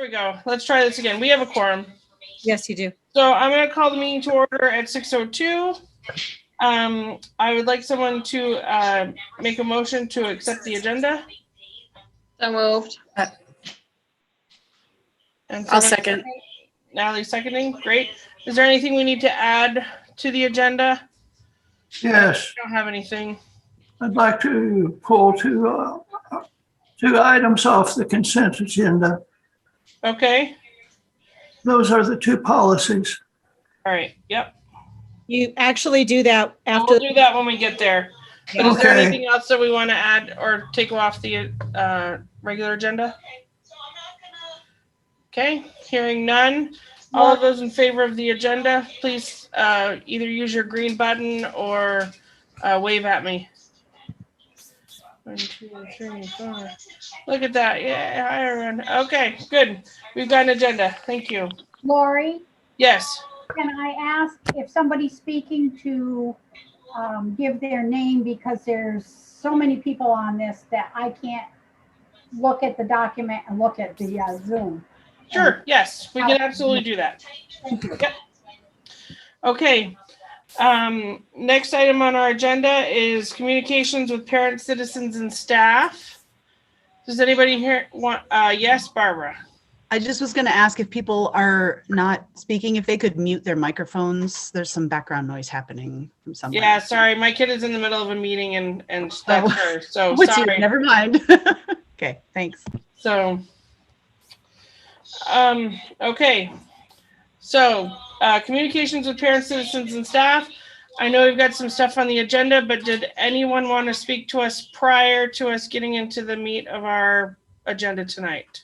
we go. Let's try this again. We have a quorum. Yes, you do. So I'm going to call the meeting to order at 6:02. I would like someone to make a motion to accept the agenda. So moved. And I'll someone- second. Natalie seconding. Great. Is there anything we need to add to the agenda? Yes, I don't have anything. I'd like to pull two items off the consent agenda. Okay. Those are the two policies. All right. Yep. You actually do that after. We'll do that when we get there. But is there Okay. anything else that we want to add or take off the regular agenda? Okay, hearing none. All of those in favor of the agenda, please either use your green button or wave at me. 1, 2, 3, 4. Look at that. Yeah, hi everyone. Okay, good. We've got an agenda. Thank you. Lori, Yes. can I ask if somebody's speaking to give their name, because there's so many people on this that I can't look at the document and look at the Zoom. Sure. Yes, we can absolutely do that. Thank you. Yep. Okay. Next item on our agenda is communications with parents, citizens, and staff. Does anybody here want? Yes, Barbara. I just was going to ask if people are not speaking, if they could mute their microphones. There's some background noise happening from somewhere. Yeah, sorry, my kid is in the middle of a meeting and that's her. So What's sorry. Never mind. Okay, thanks. So, okay. So, communications with parents, citizens, and staff. I know we've got some stuff on the agenda, but did anyone want to speak to us prior to us getting into the meat of our agenda tonight?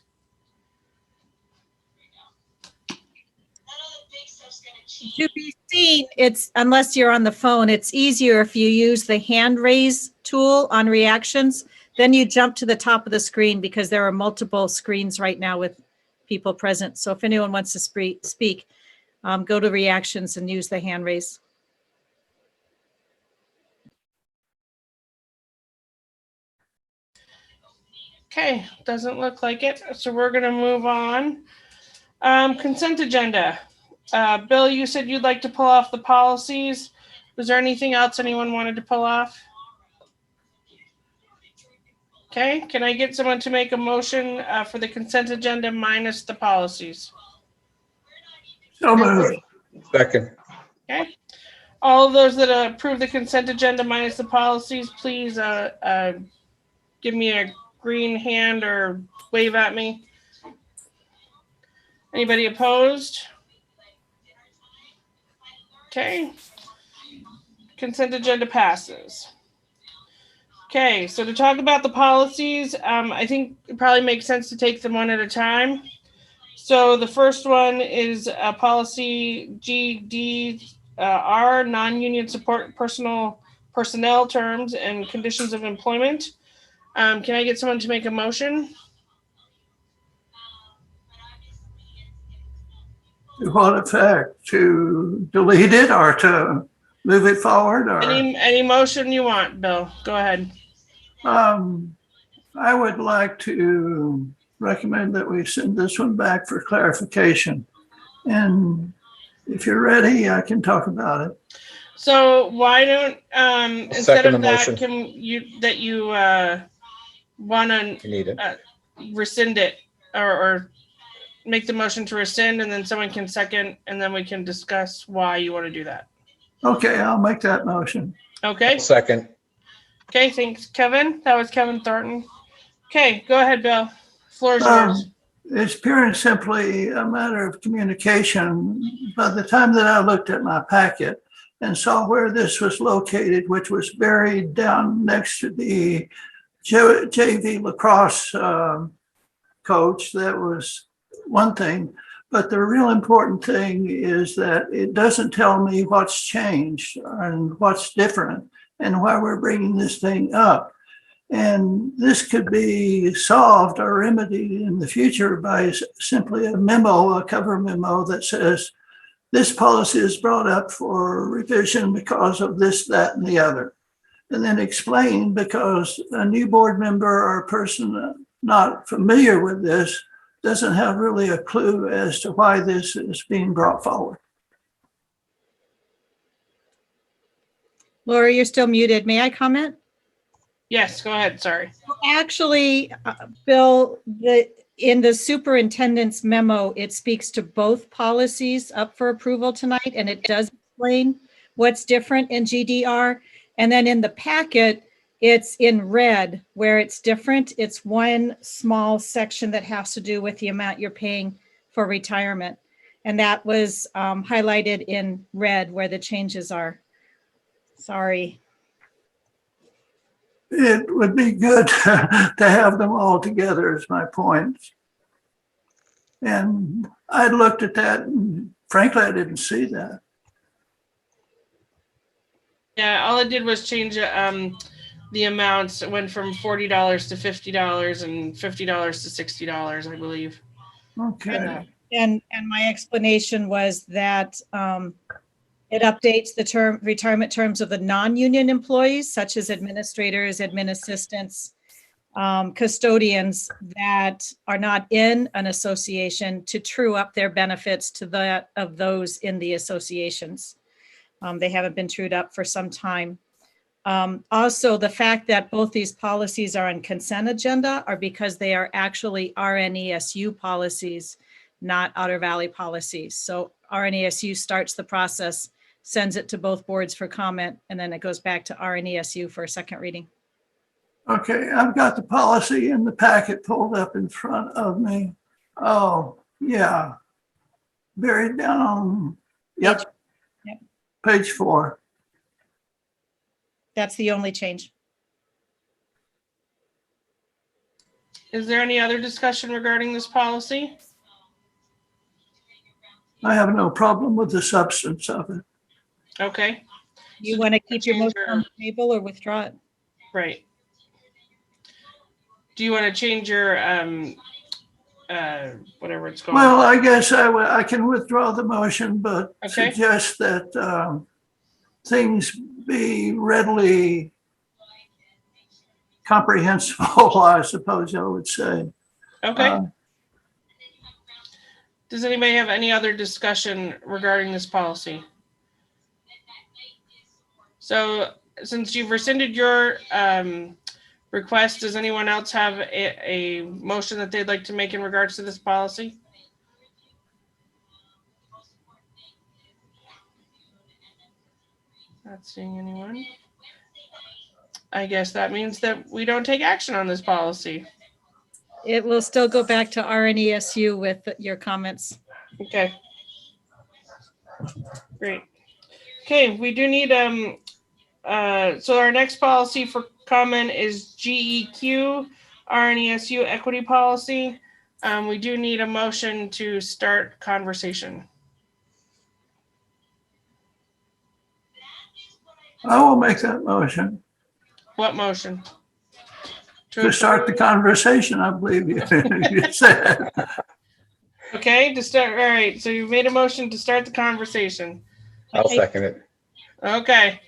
To be seen, it's, unless you're on the phone, it's easier if you use the hand raise tool on reactions. Then you jump to the top of the screen because there are multiple screens right now with people present. So if anyone wants to speak, go to reactions and use the hand raise. Okay, doesn't look like it. So we're going to move on. Consent agenda. Bill, you said you'd like to pull off the policies. Was there anything else anyone wanted to pull off? Okay, can I get someone to make a motion for the consent agenda minus the policies? So moved. Second. Okay. All of those that approve the consent agenda minus the policies, please give me a green hand or wave at me. Anybody opposed? Okay. Consent agenda passes. Okay, so to talk about the policies, I think it probably makes sense to take them one at a time. So the first one is policy GDR, non-union support personnel terms and conditions of employment. Can I get someone to make a motion? To what effect? To delete it or to move it forward? Or Any motion you want, Bill? Go ahead. I would like to recommend that we send this one back for clarification. And if you're ready, I can talk about it. So why don't instead Second of the that, motion. can you want to You need it. rescind it or make the motion to rescind, and then someone can second, and then we can discuss why you want to do that. Okay, I'll make that motion. Okay. Second. Okay. Thanks, Kevin. That was Kevin Thornton. Okay. Go ahead, Bill. Floor is yours. It's pure and simply a matter of communication. By the time that I looked at my packet and saw where this was located, which was buried down next to the JV lacrosse coach, that was one thing. But the real important thing is that it doesn't tell me what's changed and what's different and why we're bringing this thing up. And this could be solved or remedied in the future by simply a memo, a cover memo that says, this policy is brought up for revision because of this, that, and the other. And then explain, because a new board member or a person not familiar with this doesn't have really a clue as to why this is being brought forward. Laura, you're still muted. May I comment? Yes, go ahead. Sorry. Actually, Bill, in the superintendent's memo, it speaks to both policies up for approval tonight, and it does explain what's different in GDR. And then in the packet, it's in red where it's different. It's one small section that has to do with the amount you're paying for retirement. And that was highlighted in red where the changes are. Sorry. It would be good to have them all together is my point. And I looked at that and frankly, I didn't see that. Yeah, all it did was change the amounts. It went from $40 to $50 and $50 to $60, I believe. Okay. And my explanation was that it updates the retirement terms of the non-union employees, such as administrators, admin assistants, custodians that are not in an association to true up their benefits to that of those in the associations. They haven't been trued up for some time. Also, the fact that both these policies are on consent agenda are because they are actually RNESU policies, not Otter Valley policies. So RNESU starts the process, sends it to both boards for comment, and then it goes back to RNESU for a second reading. Okay, I've got the policy in the packet pulled up in front of me. Oh, yeah. Buried down. Yep. Yep. Page 4. That's the only change. Is there any other discussion regarding this policy? I have no problem with the substance of it. Okay, You want to keep your motion on the table or withdraw it? right. Do you want to change your, whatever it's called? Well, I guess I can withdraw the motion, but Okay. suggest that things be readily comprehensible, I suppose I would say. Okay. Does anybody have any other discussion regarding this policy? So since you've rescinded your request, does anyone else have a motion that they'd like to make in regards to this policy? Not seeing anyone. I guess that means that we don't take action on this policy. It will still go back to RNESU with your comments. Okay. Great. Okay, we do need, so our next policy for comment is GEQ, RNESU equity policy. We do need a motion to start conversation. I will make that motion What motion? to start the conversation, I believe you said. Okay, to start, all right, so you made a motion to start the conversation. I'll second it. Okay.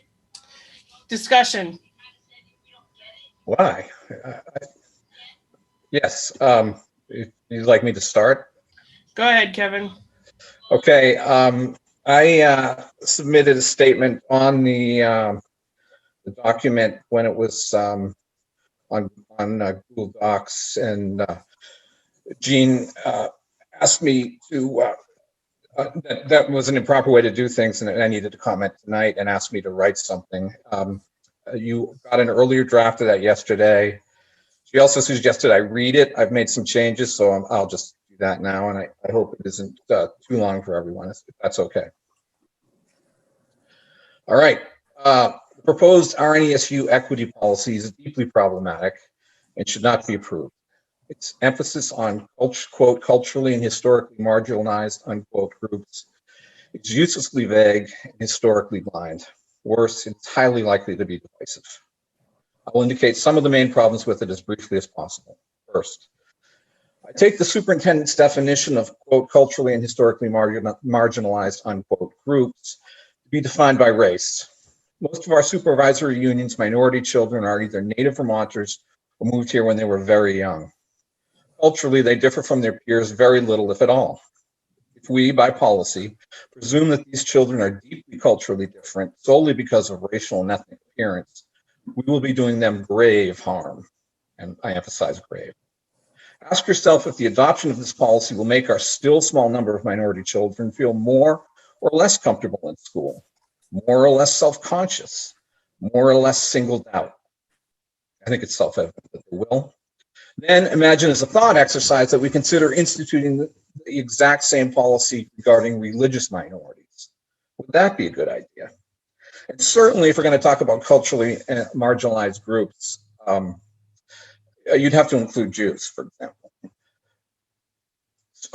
Discussion. Why? Yes, if you'd like me to start? Go ahead, Kevin. Okay, I submitted a statement on the document when it was on Google Docs, and Jean asked me to, that was an improper way to do things, and I needed to comment tonight, and asked me to write something. You got an earlier draft of that yesterday. She also suggested I read it. I've made some changes, so I'll just do that now, and I hope it isn't too long for everyone, if that's okay. All right. The proposed RNESU equity policy is deeply problematic and should not be approved. Its emphasis on, quote, culturally and historically marginalized, unquote, groups is uselessly vague and historically blind. Worse, it's highly likely to be divisive. I will indicate some of the main problems with it as briefly as possible. First, I take the superintendent's definition of, quote, culturally and historically marginalized, unquote, groups to be defined by race. Most of our supervisory unions' minority children are either native Vermonters or moved here when they were very young. Culturally, they differ from their peers very little, if at all. If we, by policy, presume that these children are deeply culturally different solely because of racial and ethnic appearance, we will be doing them grave harm, and I emphasize grave. Ask yourself if the adoption of this policy will make our still small number of minority children feel more or less comfortable in school, more or less self-conscious, more or less singled out. I think it's self-evident that they will. Then imagine as a thought exercise that we consider instituting the exact same policy regarding religious minorities. Would that be a good idea? And certainly if we're going to talk about culturally marginalized groups, you'd have to include Jews, for example.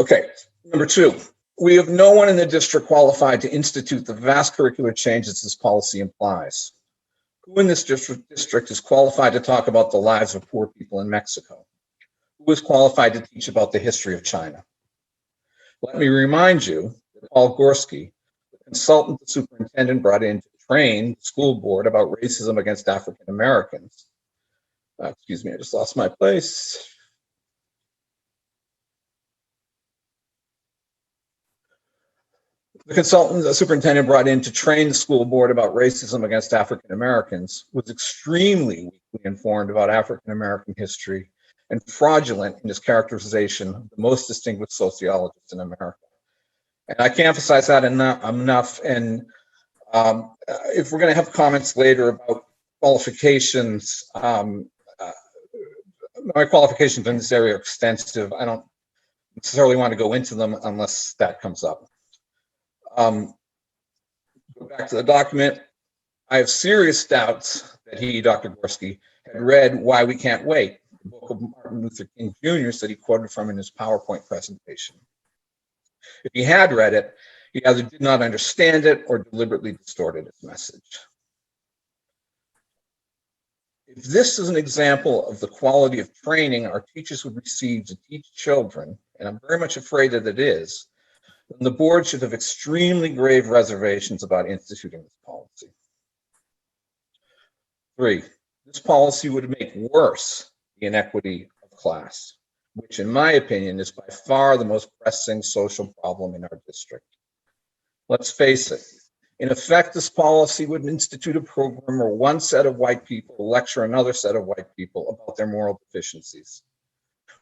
Okay, number 2, we have no one in the district qualified to institute the vast curricular changes this policy implies. Who in this district is qualified to talk about the lives of poor people in Mexico? Who is qualified to teach about the history of China? Let me remind you that Paul Gorski, the consultant the superintendent brought in to train the school board about racism against African Americans. Excuse me, I just lost my place. The consultant the superintendent brought in to train the school board about racism against African Americans was extremely weakly informed about African American history and fraudulent in his characterization of the most distinguished sociologists in America. And I can't emphasize that enough. And if we're going to have comments later about qualifications, my qualifications in this area are extensive. I don't necessarily want to go into them unless that comes up. Go back to the document. I have serious doubts that he, Dr. Gorski, had read Why We Can't Wait, the book of Martin Luther King Jr. that he quoted from in his PowerPoint presentation. If he had read it, he either did not understand it or deliberately distorted its message. If this is an example of the quality of training our teachers would receive to teach children, and I'm very much afraid that it is, then the board should have extremely grave reservations about instituting this policy. 3, this policy would make worse the inequity of class, which in my opinion is by far the most pressing social problem in our district. Let's face it, in effect, this policy would institute a program where one set of white people lecture another set of white people about their moral deficiencies.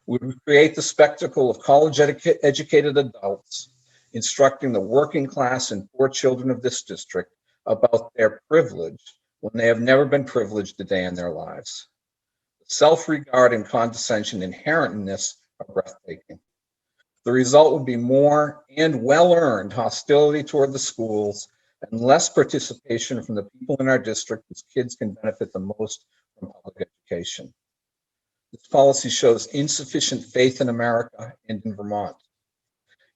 We would create the spectacle of college-educated adults instructing the working class and poor children of this district about their privilege when they have never been privileged a day in their lives. The self-regard and condescension inherent in this are breathtaking. The result would be more and well-earned hostility toward the schools and less participation from the people in our district whose kids can benefit the most from public education. This policy shows insufficient faith in America and in Vermont.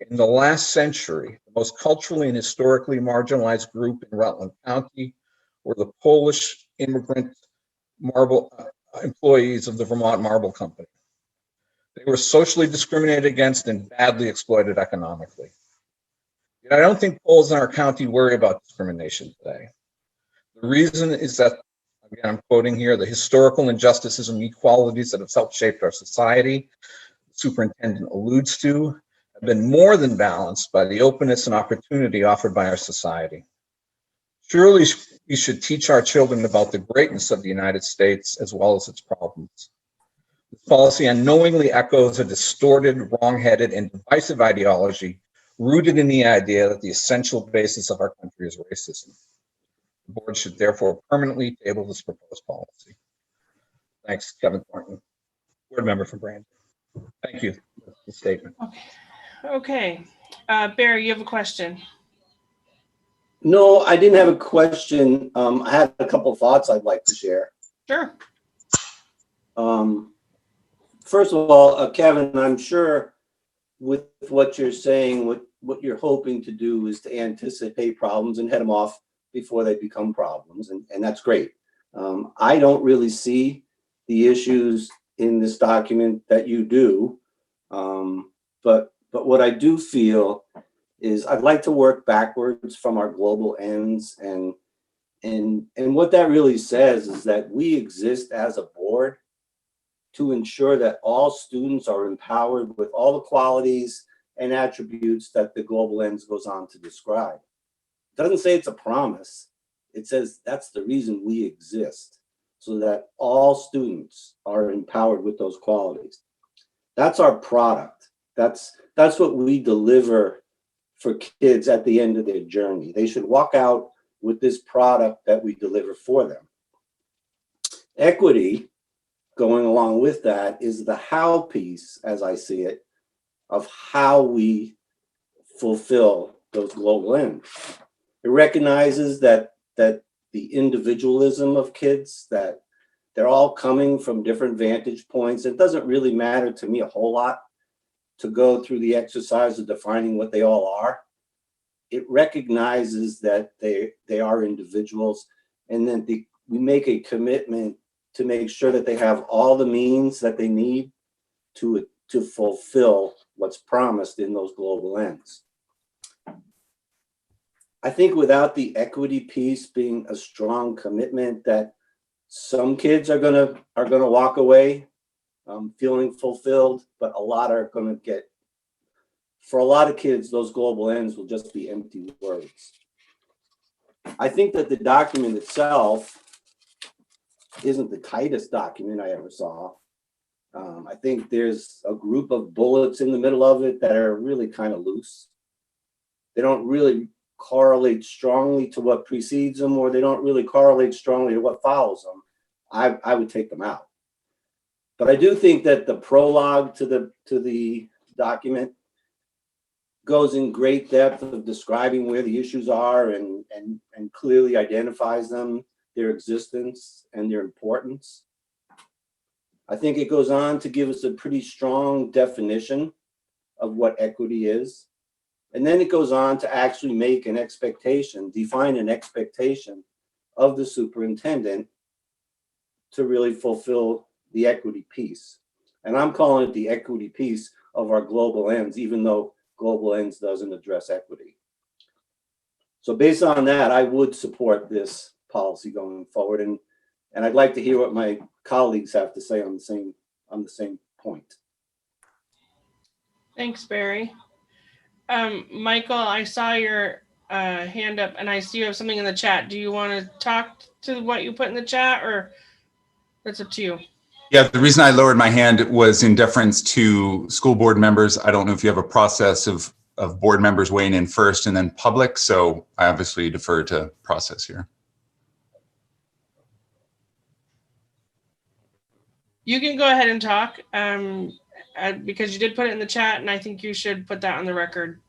In the last century, the most culturally and historically marginalized group in Rutland County were the Polish immigrant marble employees of the Vermont Marble Company. They were socially discriminated against and badly exploited economically. Yet I don't think Poles in our county worry about discrimination today. The reason is that, again, I'm quoting here, the historical injustices and inequalities that have helped shape our society, the superintendent alludes to, have been more than balanced by the openness and opportunity offered by our society. Surely we should teach our children about the greatness of the United States as well as its problems. This policy unknowingly echoes a distorted, wrong-headed, and divisive ideology rooted in the idea that the essential basis of our country is racism. The board should therefore permanently table this proposed policy. Thanks, Kevin Thornton, board member for Brandon. Thank you for the statement. Okay. Barry, you have a question? No, I didn't have a question. I had a couple of thoughts I'd like to share. Sure. First of all, Kevin, I'm sure with what you're saying, what you're hoping to do is to anticipate problems and head them off before they become problems, and that's great. I don't really see the issues in this document that you do, but what I do feel is I'd like to work backwards from our global ends, and what that really says is that we exist as a board to ensure that all students are empowered with all the qualities and attributes that the global lens goes on to describe. It doesn't say it's a promise. It says that's the reason we exist, so that all students are empowered with those qualities. That's our product. That's what we deliver for kids at the end of their journey. They should walk out with this product that we deliver for them. Equity, going along with that, is the how piece, as I see it, of how we fulfill those global ends. It recognizes that the individualism of kids, that they're all coming from different vantage points. It doesn't really matter to me a whole lot to go through the exercise of defining what they all are. It recognizes that they are individuals, and then we make a commitment to make sure that they have all the means that they need to fulfill what's promised in those global ends. I think without the equity piece being a strong commitment, that some kids are gonna walk away feeling fulfilled, but a lot are gonna get, for a lot of kids, those global ends will just be empty words. I think that the document itself isn't the tightest document I ever saw. I think there's a group of bullets in the middle of it that are really kind of loose. They don't really correlate strongly to what precedes them, or they don't really correlate strongly to what follows them. I would take them out. But I do think that the prologue to the document goes in great depth of describing where the issues are and clearly identifies them, their existence and their importance. I think it goes on to give us a pretty strong definition of what equity is. And then it goes on to actually make an expectation, define an expectation of the superintendent to really fulfill the equity piece. And I'm calling it the equity piece of our global ends, even though global ends doesn't address equity. So based on that, I would support this policy going forward. And I'd like to hear what my colleagues have to say on the same point. Thanks, Barry. Michael, I saw your hand up, and I see you have something in the chat. Do you want to talk to what you put in the chat, or that's up to you? Yeah, the reason I lowered my hand was in deference to school board members. I don't know if you have a process of board members weighing in first and then public, so I obviously defer to process here. You can go ahead and talk because you did put it in the chat, and I think you should put that on the record.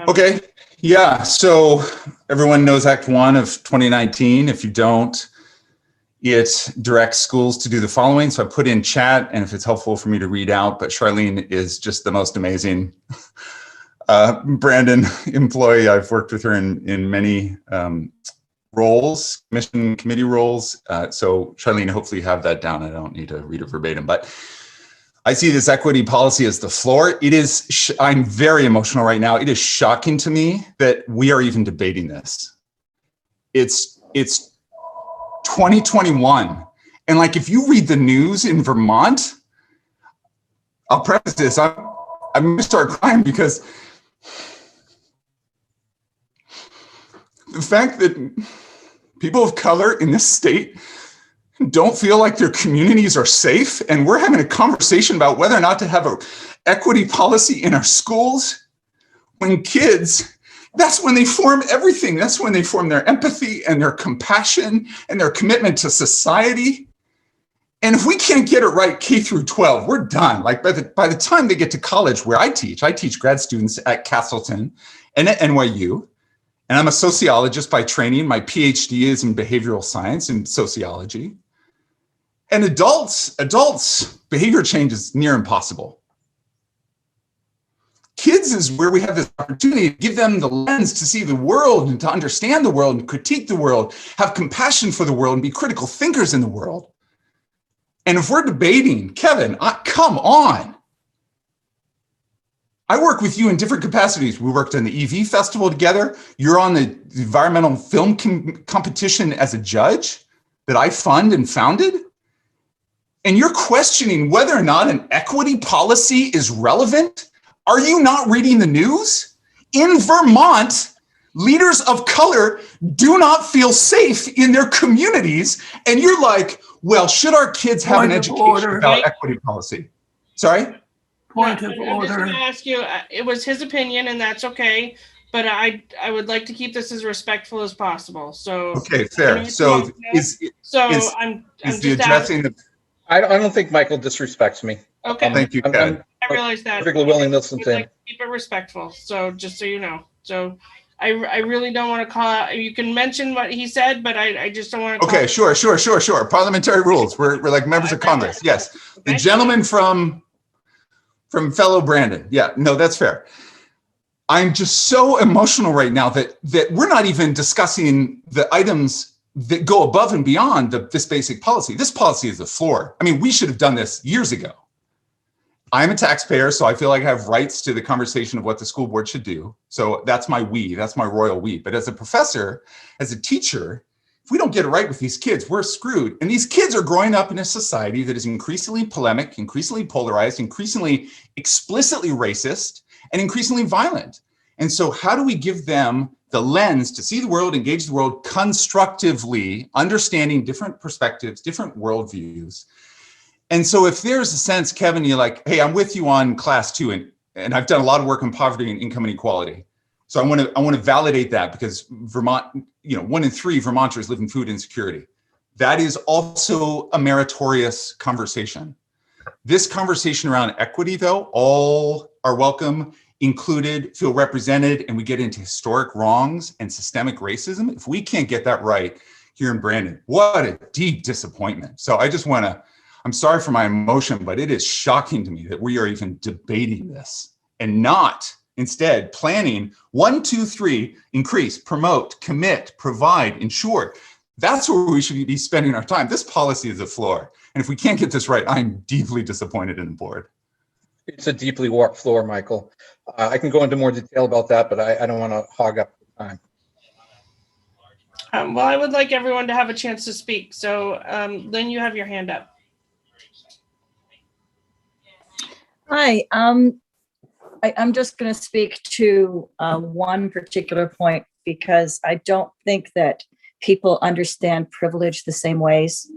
Okay, yeah, so everyone knows Act 1 of 2019. If you don't, it directs schools to do the following. So I put in chat, and if it's helpful for me to read out, but Charlene is just the most amazing Brandon employee. I've worked with her in many roles, mission committee roles. So Charlene, hopefully you have that down. I don't need to read it verbatim, but I see this equity policy as the floor. It is, I'm very emotional right now. It is shocking to me that we are even debating this. It's 2021. And like, if you read the news in Vermont, I'll preface this, I'm gonna start crying because the fact that people of color in this state don't feel like their communities are safe, and we're having a conversation about whether or not to have an equity policy in our schools, when kids, that's when they form everything. That's when they form their empathy and their compassion and their commitment to society. And if we can't get it right K through 12, we're done. Like by the time they get to college, where I teach grad students at Castleton and at NYU, and I'm a sociologist by training. My PhD is in behavioral science and sociology. And adults, behavior change is near impossible. Kids is where we have this opportunity to give them the lens to see the world and to understand the world and critique the world, have compassion for the world and be critical thinkers in the world. And if we're debating, Kevin, come on. I work with you in different capacities. We worked on the EV festival together. You're on the environmental film competition as a judge that I fund and founded. and you're questioning whether or not an equity policy is relevant? Are you not reading the news? In Vermont, leaders of color do not feel safe in their communities. And you're like, well, should our kids have an Point of education order. about equity policy? Sorry? Point of I'm just going order. to ask you, it was his opinion and that's okay, but I would like to keep this as respectful as possible. So, Okay, fair. So is I'm the just addressing the, I don't think Michael disrespects me. okay. thank you, Kevin. I realize that. Perfectly willing to listen We'd to him. like to keep it respectful. So just so you know. So I really don't want to call out. You can mention what he said, but I just don't want to. Okay, sure. Parliamentary rules. We're like members of Congress. Yes. The gentleman from fellow Brandon. Yeah, no, that's fair. I'm just so emotional right now that we're not even discussing the items that go above and beyond this basic policy. This policy is the floor. I mean, we should have done this years ago. I'm a taxpayer, so I feel like I have rights to the conversation of what the school board should do. So that's my royal we. But as a professor, as a teacher, if we don't get it right with these kids, we're screwed. And these kids are growing up in a society that is increasingly polemic, increasingly polarized, increasingly explicitly racist, and increasingly violent. And so how do we give them the lens to see the world, engage the world constructively, understanding different perspectives, different worldviews? And so if there's a sense, Kevin, you're like, hey, I'm with you on class 2, and I've done a lot of work on poverty and income inequality. So I want to validate that, because Vermont, 1 in 3 Vermonters live in food insecurity. That is also a meritorious conversation. This conversation around equity, though, all are welcome, included, feel represented, and we get into historic wrongs and systemic racism. If we can't get that right here in Brandon, what a deep disappointment. So I'm sorry for my emotion, but it is shocking to me that we are even debating this and not instead planning 1, 2, 3, increase, promote, commit, provide, ensure. That's where we should be spending our time. This policy is a floor. And if we can't get this right, I'm deeply disappointed in the board. It's a deeply warped floor, Michael. I can go into more detail about that, but I don't want to hog up the time. Well, I would like everyone to have a chance to speak. So Lynn, you have your hand up. Hi, I'm just going to speak to one particular point, because I don't think that people understand privilege the same ways.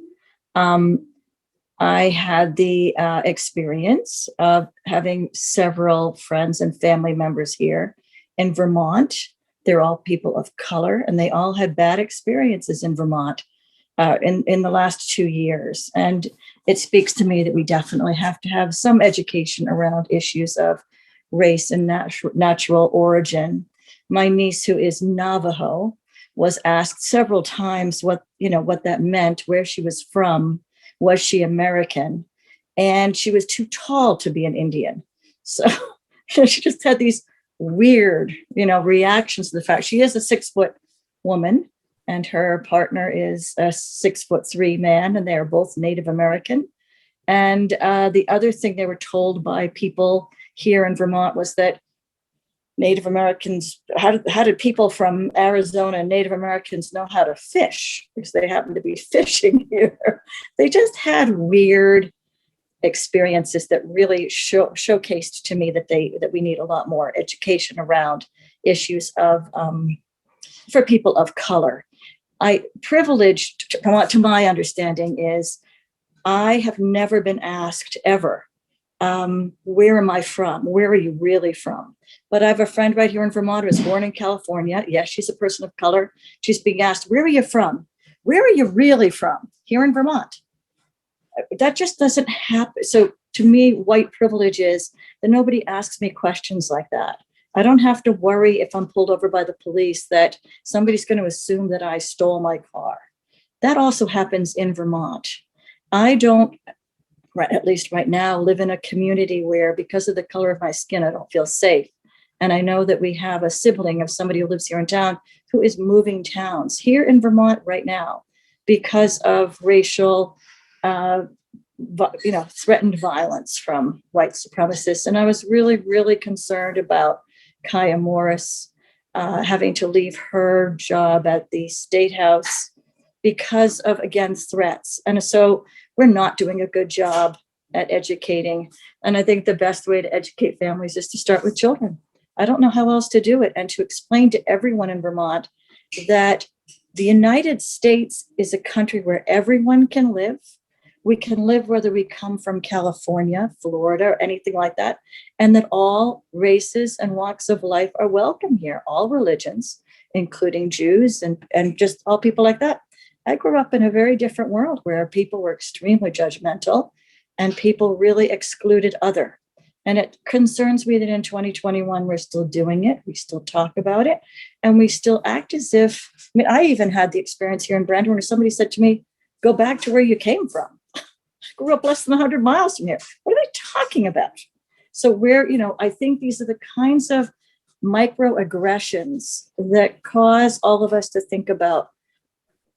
I had the experience of having several friends and family members here in Vermont. They're all people of color, and they all had bad experiences in Vermont in the last 2 years. And it speaks to me that we definitely have to have some education around issues of race and natural origin. My niece, who is Navajo, was asked several times what that meant, where she was from, was she American? And she was too tall to be an Indian. So she just had these weird, reactions to the fact she is a 6-foot woman, and her partner is a 6'3" man, and they are both Native American. And the other thing they were told by people here in Vermont was that Native Americans, how did people from Arizona and Native Americans know how to fish? Because they happen to be fishing here. They just had weird experiences that really showcased to me that we need a lot more education around issues of for people of color. Privileged, to my understanding, is I have never been asked ever, where am I from? Where are you really from? But I have a friend right here in Vermont who was born in California. Yes, she's a person of color. She's being asked, where are you from? Where are you really from? Here in Vermont. That just doesn't happen. So to me, white privilege is that nobody asks me questions like that. I don't have to worry if I'm pulled over by the police that somebody's going to assume that I stole my car. That also happens in Vermont. I don't, at least right now, live in a community where, because of the color of my skin, I don't feel safe. And I know that we have a sibling of somebody who lives here in town who is moving towns here in Vermont right now because of racial, threatened violence from white supremacists. And I was really, really concerned about Kaya Morris having to leave her job at the State House because of, again, threats. And so we're not doing a good job at educating. And I think the best way to educate families is to start with children. I don't know how else to do it, and to explain to everyone in Vermont that the United States is a country where everyone can live. We can live whether we come from California, Florida, or anything like that, and that all races and walks of life are welcome here, all religions, including Jews and just all people like that. I grew up in a very different world where people were extremely judgmental and people really excluded other. And it concerns me that in 2021, we're still doing it. We still talk about it. And we still act as if, I mean, I even had the experience here in Brandon where somebody said to me, go back to where you came from. I grew up less than 100 miles from here. What are they talking about? So we're, I think these are the kinds of microaggressions that cause all of us to think about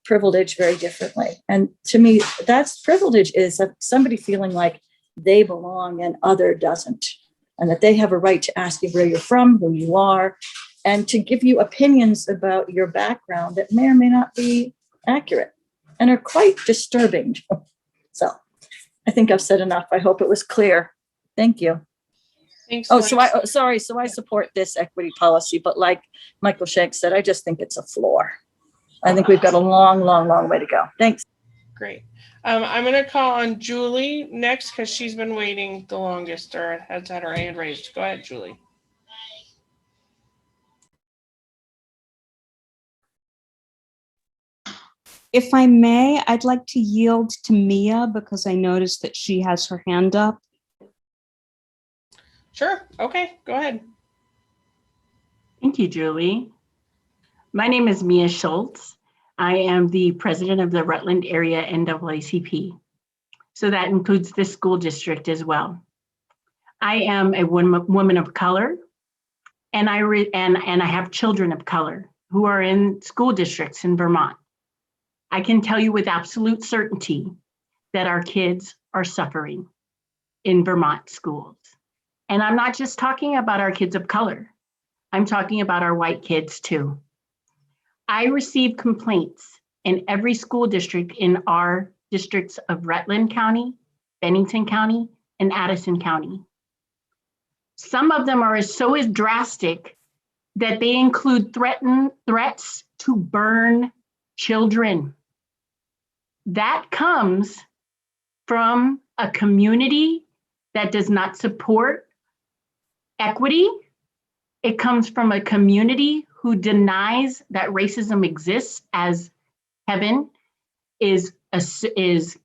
privilege very differently. And to me, that's privilege, is somebody feeling like they belong and other doesn't, and that they have a right to ask you where you're from, who you are, and to give you opinions about your background that may or may not be accurate and are quite disturbing. So I think I've said enough. I hope it was clear. Thank you. Thanks. Oh, so I support this equity policy, but like Michael Shank said, I just think it's a floor. I think we've got a long, long, long way to go. Thanks. Great. I'm going to call on Julie next because she's been waiting the longest or has had her hand raised. Go ahead, Julie. If I may, I'd like to yield to Mia because I noticed that she has her hand up. Sure. Okay, go ahead. Thank you, Julie. My name is Mia Schultz. I am the president of the Rutland Area NAACP. So that includes this school district as well. I am a woman of color, and I have children of color who are in school districts in Vermont. I can tell you with absolute certainty that our kids are suffering in Vermont schools. And I'm not just talking about our kids of color. I'm talking about our white kids too. I receive complaints in every school district in our districts of Rutland County, Bennington County, and Addison County. Some of them are so drastic that they include threats to burn children. That comes from a community that does not support equity. It comes from a community who denies that racism exists, as Kevin is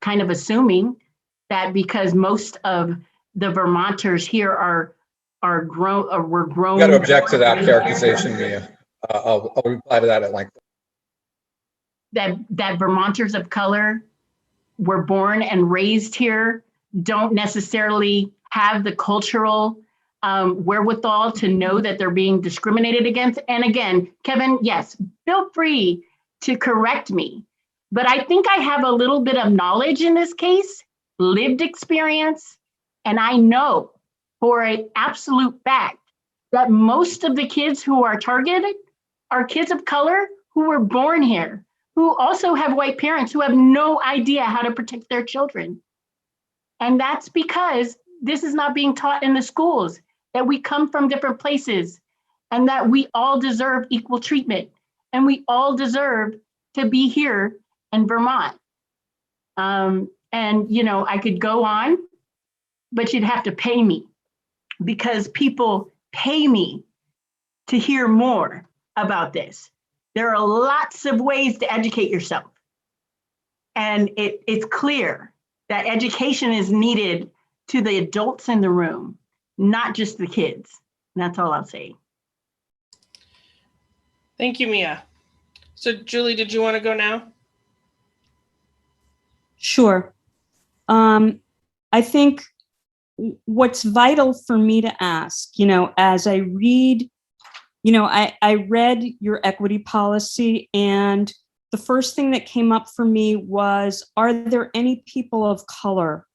kind of assuming that because most of the Vermonters here were grown. You got to object to that characterization, Mia. I'll reply to that at length. That Vermonters of color were born and raised here don't necessarily have the cultural wherewithal to know that they're being discriminated against. And again, Kevin, yes, feel free to correct me, but I think I have a little bit of knowledge in this case, lived experience, and I know for an absolute fact that most of the kids who are targeted are kids of color who were born here, who also have white parents who have no idea how to protect their children. And that's because this is not being taught in the schools, that we come from different places and that we all deserve equal treatment and we all deserve to be here in Vermont. And, I could go on, but you'd have to pay me because people pay me to hear more about this. There are lots of ways to educate yourself. And it's clear that education is needed to the adults in the room, not just the kids. And that's all I'll say. Thank you, Mia. So Julie, did you want to go now? Sure. I think what's vital for me to ask, as I read, I read your equity policy, and the first thing that came up for me was, are there any people of color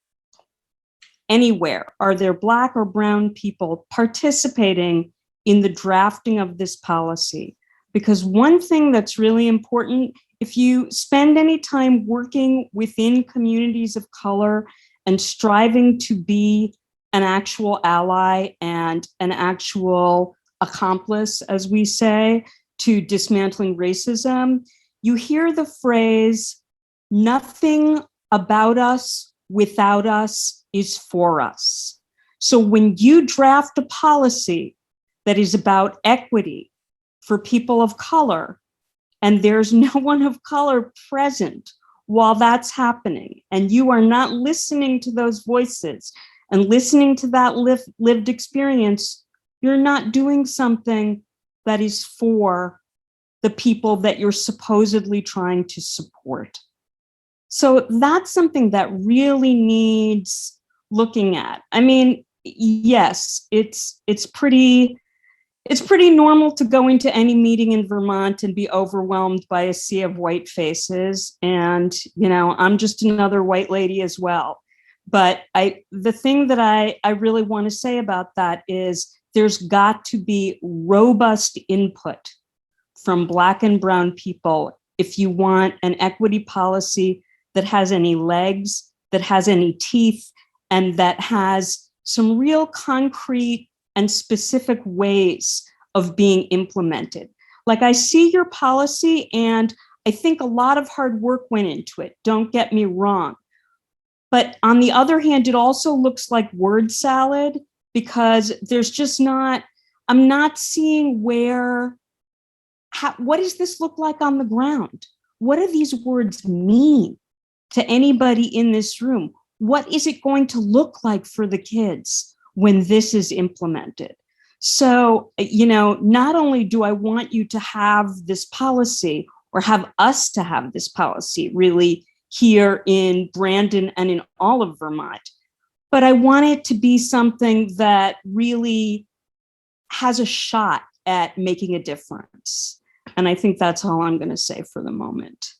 anywhere? Are there Black or brown people participating in the drafting of this policy? Because one thing that's really important if you spend any time working within communities of color and striving to be an actual ally and an actual accomplice, as we say, to dismantling racism, you hear the phrase, nothing about us without us is for us. So when you draft a policy that is about equity for people of color, and there's no one of color present while that's happening, and you are not listening to those voices and listening to that lived experience, you're not doing something that is for the people that you're supposedly trying to support. So that's something that really needs looking at. I mean, yes, it's pretty normal to go into any meeting in Vermont and be overwhelmed by a sea of white faces. And, you know, I'm just another white lady as well. But the thing that I really want to say about that is there's got to be robust input from Black and brown people if you want an equity policy that has any legs, that has any teeth, and that has some real concrete and specific ways of being implemented. Like, I see your policy and I think a lot of hard work went into it, don't get me wrong. But on the other hand, it also looks like word salad because there's just not, I'm not seeing what does this look like on the ground? What do these words mean to anybody in this room? What is it going to look like for the kids when this is implemented? So, you know, not only do I want you to have this policy or have us to have this policy really here in Brandon and in all of Vermont, but I want it to be something that really has a shot at making a difference. And I think that's all I'm going to say for the moment.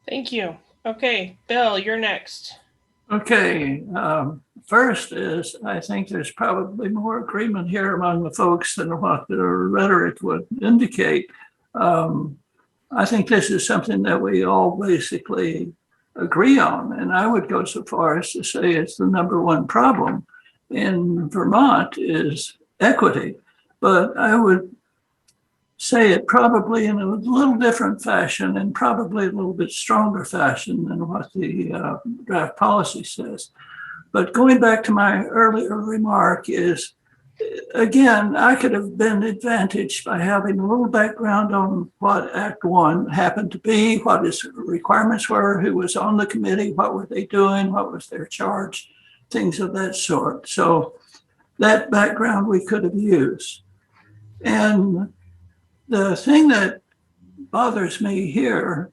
Thank you. Okay, Bill, you're next. Okay, first is I think there's probably more agreement here among the folks than what the rhetoric would indicate. I think this is something that we all basically agree on, and I would go so far as to say it's the number one problem in Vermont is equity, but I would say it probably in a little different fashion and probably a little bit stronger fashion than what the draft policy says. But going back to my earlier remark is, again, I could have been advantaged by having a little background on what Act 1 happened to be, what its requirements were, who was on the committee, what were they doing, what was their charge, things of that sort. So that background we could have used. And the thing that bothers me here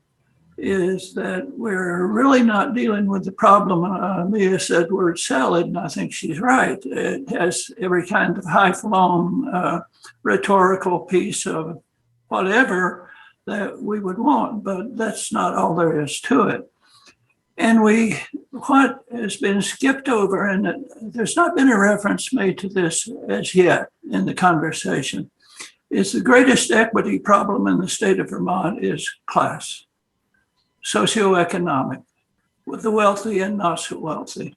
is that we're really not dealing with the problem. Mia said word salad, and I think she's right. It has every kind of high-flown rhetorical piece of whatever that we would want, but that's not all there is to it. And what has been skipped over, and there's not been a reference made to this as yet in the conversation, is the greatest equity problem in the state of Vermont is class, socioeconomic, with the wealthy and not so wealthy.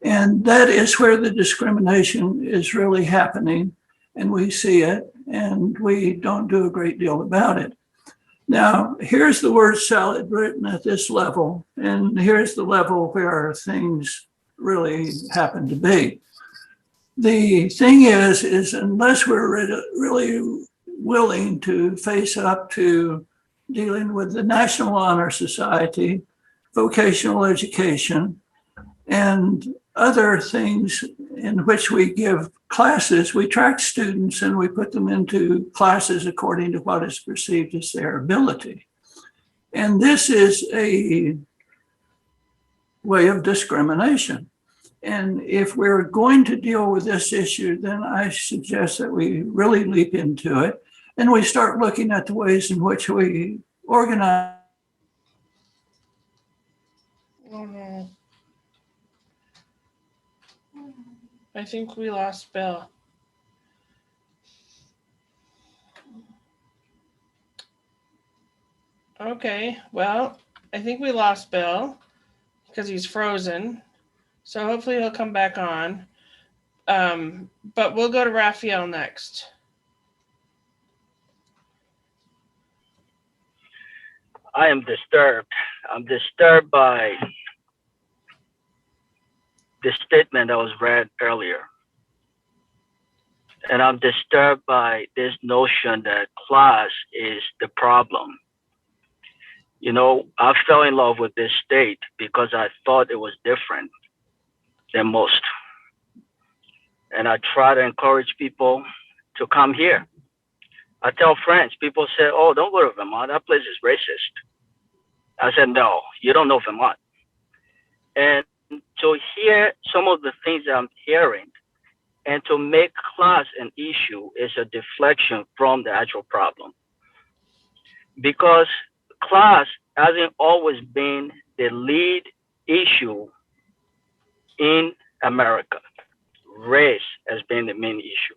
And that is where the discrimination is really happening, and we see it, and we don't do a great deal about it. Now, here's the word salad written at this level, and here's the level where things really happen to be. The thing is unless we're really willing to face up to dealing with the National Honor Society, vocational education, and other things in which we give classes, we track students and we put them into classes according to what is perceived as their ability. And this is a way of discrimination. And if we're going to deal with this issue, then I suggest that we really leap into it and we start looking at the ways in which we organize. Oh no. I think we lost Bill. Okay, well, I think we lost Bill because he's frozen. So hopefully he'll come back on. But we'll go to Raphael next. I am disturbed. I'm disturbed by the statement that was read earlier. And I'm disturbed by this notion that class is the problem. You know, I fell in love with this state because I thought it was different than most. And I try to encourage people to come here. I tell friends, people say, oh, don't go to Vermont, that place is racist. I said, no, you don't know Vermont. And to hear some of the things that I'm hearing and to make class an issue is a deflection from the actual problem. Because class hasn't always been the lead issue in America. Race has been the main issue.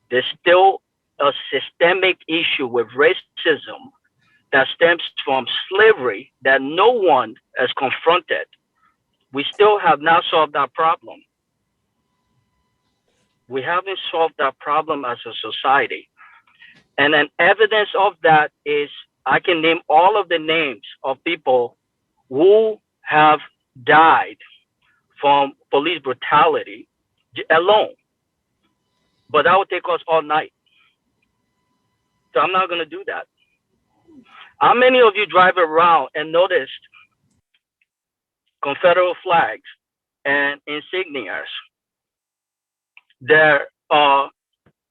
There's still a systemic issue with racism that stems from slavery that no one has confronted. We still have not solved that problem. We haven't solved that problem as a society. And an evidence of that is I can name all of the names of people who have died from police brutality alone. But that would take us all night. So I'm not going to do that. How many of you drive around and noticed Confederate flags and insignias that are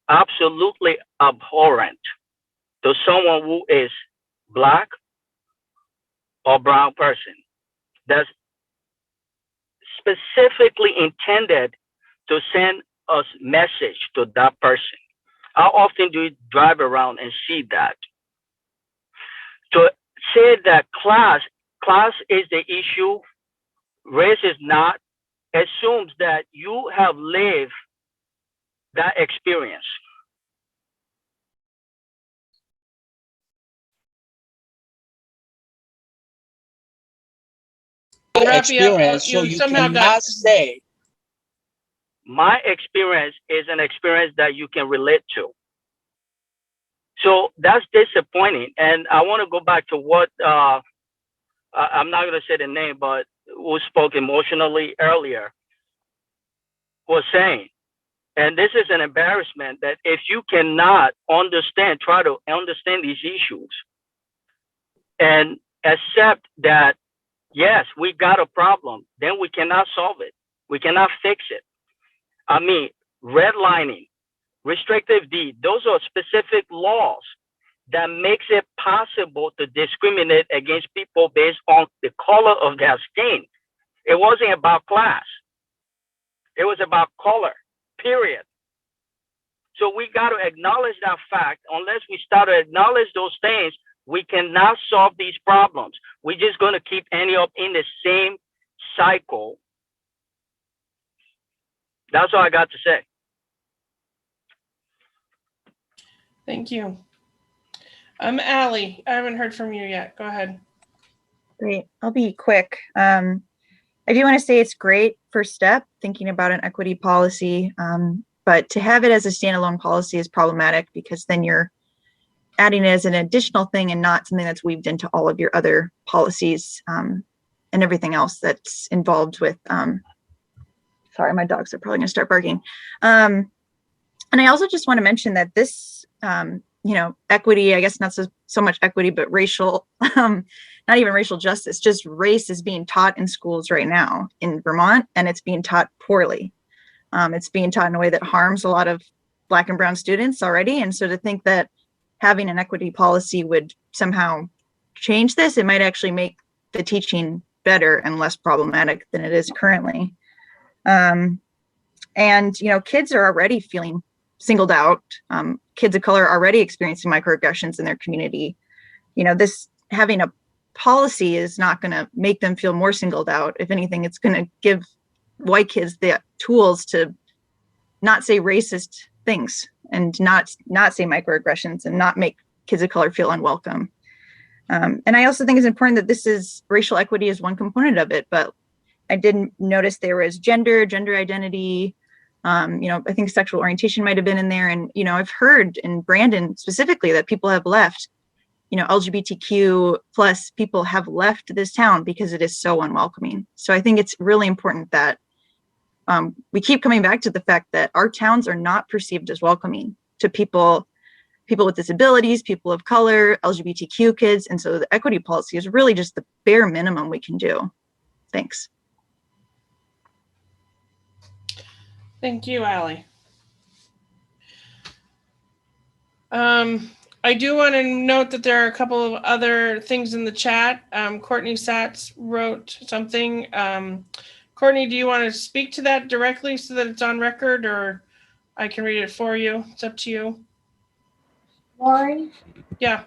absolutely abhorrent to someone who is Black or brown person? That's specifically intended to send a message to that person. How often do you drive around and see that? To say that class is the issue, race is not, assumes that you have lived that experience. Raphael, so you somehow cannot say. My experience is an experience that you can relate to. So that's disappointing. And I want to go back to what, I'm not going to say the name, but who spoke emotionally earlier was saying. And this is an embarrassment that if you cannot understand, try to understand these issues and accept that, yes, we got a problem, then we cannot solve it. We cannot fix it. I mean, redlining, restrictive deed, those are specific laws that makes it possible to discriminate against people based on the color of their skin. It wasn't about class. It was about color, period. So we got to acknowledge that fact. Unless we start to acknowledge those things, we cannot solve these problems. We're just going to keep ending up in the same cycle. That's all I got to say. Thank you. Allie, I haven't heard from you yet. Go ahead. Great. I'll be quick. I do want to say it's great first step, thinking about an equity policy, but to have it as a standalone policy is problematic because then you're adding it as an additional thing and not something that's weaved into all of your other policies and everything else that's involved with, sorry, my dogs are probably going to start barking. And I also just want to mention that this, equity, I guess not so much equity, but racial, not even racial justice, just race is being taught in schools right now in Vermont, and it's being taught poorly. It's being taught in a way that harms a lot of Black and brown students already. And so to think that having an equity policy would somehow change this, it might actually make the teaching better and less problematic than it is currently. And, kids are already feeling singled out. Kids of color are already experiencing microaggressions in their community. This having a policy is not going to make them feel more singled out. If anything, it's going to give white kids the tools to not say racist things and not say microaggressions and not make kids of color feel unwelcome. And I also think it's important that racial equity is one component of it, but I didn't notice there was gender identity. I think sexual orientation might have been in there. And, I've heard in Brandon specifically that people have left, LGBTQ plus people have left this town because it is so unwelcoming. So I think it's really important that we keep coming back to the fact that our towns are not perceived as welcoming to people with disabilities, people of color, LGBTQ kids. And so the equity policy is really just the bare minimum we can do. Thanks. Thank you, Allie. I do want to note that there are a couple of other things in the chat. Courtney Satz wrote something. Courtney, do you want to speak to that directly so that it's on record, or I can read it for you? It's up to you. Lori? Yeah.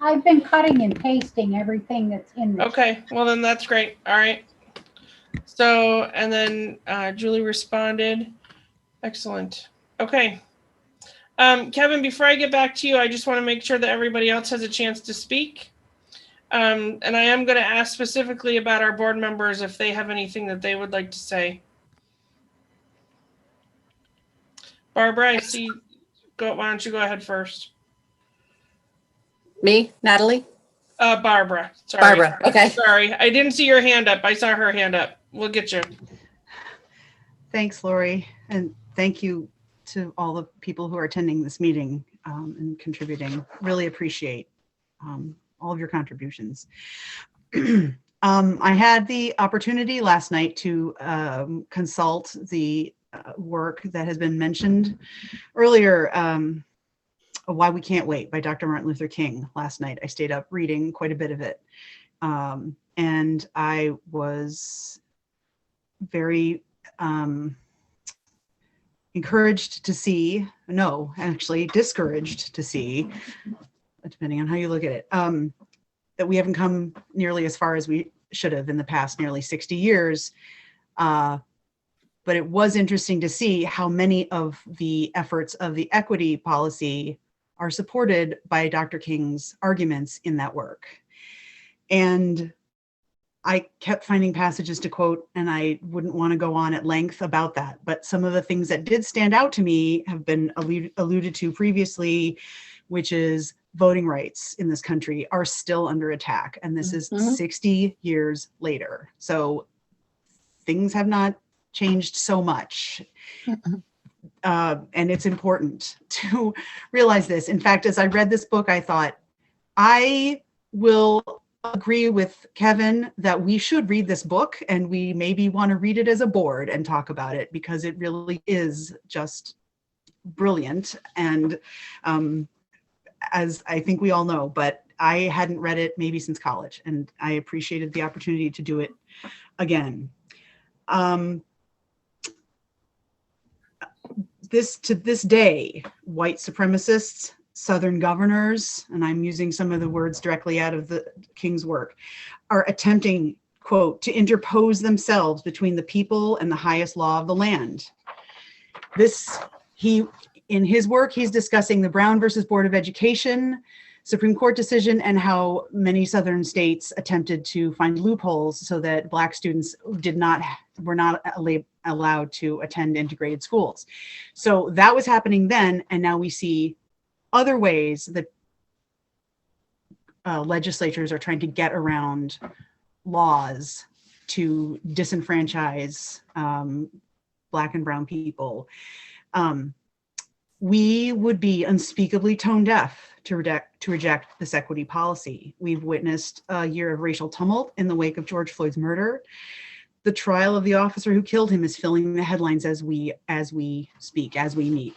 I've been cutting and pasting everything that's in there. Okay, well then that's great. All right. So, and then Julie responded. Excellent. Okay. Kevin, before I get back to you, I just want to make sure that everybody else has a chance to speak. And I am going to ask specifically about our board members if they have anything that they would like to say. Barbara, I see. Why don't you go ahead first? Me, Natalie? Barbara. Sorry. Barbara, okay. Sorry, I didn't see your hand up. I saw her hand up. We'll get you. Thanks, Lori. And thank you to all the people who are attending this meeting and contributing. Really appreciate all of your contributions. I had the opportunity last night to consult the work that has been mentioned earlier, Why We Can't Wait by Dr. Martin Luther King. Last night I stayed up reading quite a bit of it. And I was very discouraged to see, depending on how you look at it, that we haven't come nearly as far as we should have in the past nearly 60 years. But it was interesting to see how many of the efforts of the equity policy are supported by Dr. King's arguments in that work. And I kept finding passages to quote, and I wouldn't want to go on at length about that. But some of the things that did stand out to me have been alluded to previously, which is voting rights in this country are still under attack. And this is 60 years later. So things have not changed so much. And it's important to realize this. In fact, as I read this book, I thought, I will agree with Kevin that we should read this book, and we maybe want to read it as a board and talk about it, because it really is just brilliant. And as I think we all know, but I hadn't read it maybe since college, and I appreciated the opportunity to do it again. To this day, white supremacists, Southern governors, and I'm using some of the words directly out of the King's work, are attempting, quote, to interpose themselves between the people and the highest law of the land. In his work, he's discussing the Brown versus Board of Education Supreme Court decision and how many Southern states attempted to find loopholes so that Black students were not allowed to attend integrated schools. So that was happening then, and now we see other ways that legislatures are trying to get around laws to disenfranchise Black and brown people. We would be unspeakably tone deaf to reject this equity policy. We've witnessed a year of racial tumult in the wake of George Floyd's murder. The trial of the officer who killed him is filling the headlines as we speak, as we meet.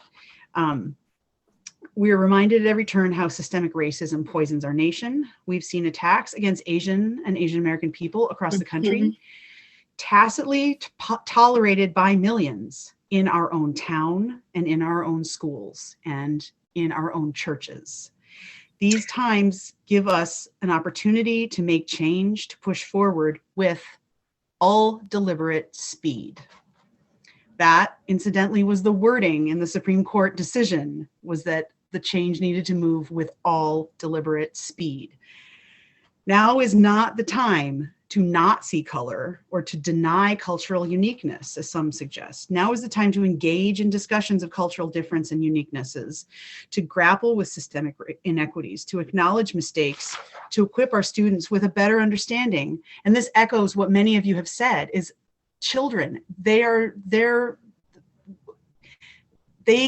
We are reminded at every turn how systemic racism poisons our nation. We've seen attacks against Asian and Asian American people across the country, tacitly tolerated by millions in our own town and in our own schools and in our own churches. These times give us an opportunity to make change, to push forward with all deliberate speed. That, incidentally, was the wording in the Supreme Court decision, was that the change needed to move with all deliberate speed. Now is not the time to not see color or to deny cultural uniqueness, as some suggest. Now is the time to engage in discussions of cultural difference and uniquenesses, to grapple with systemic inequities, to acknowledge mistakes, to equip our students with a better understanding. And this echoes what many of you have said, is children, they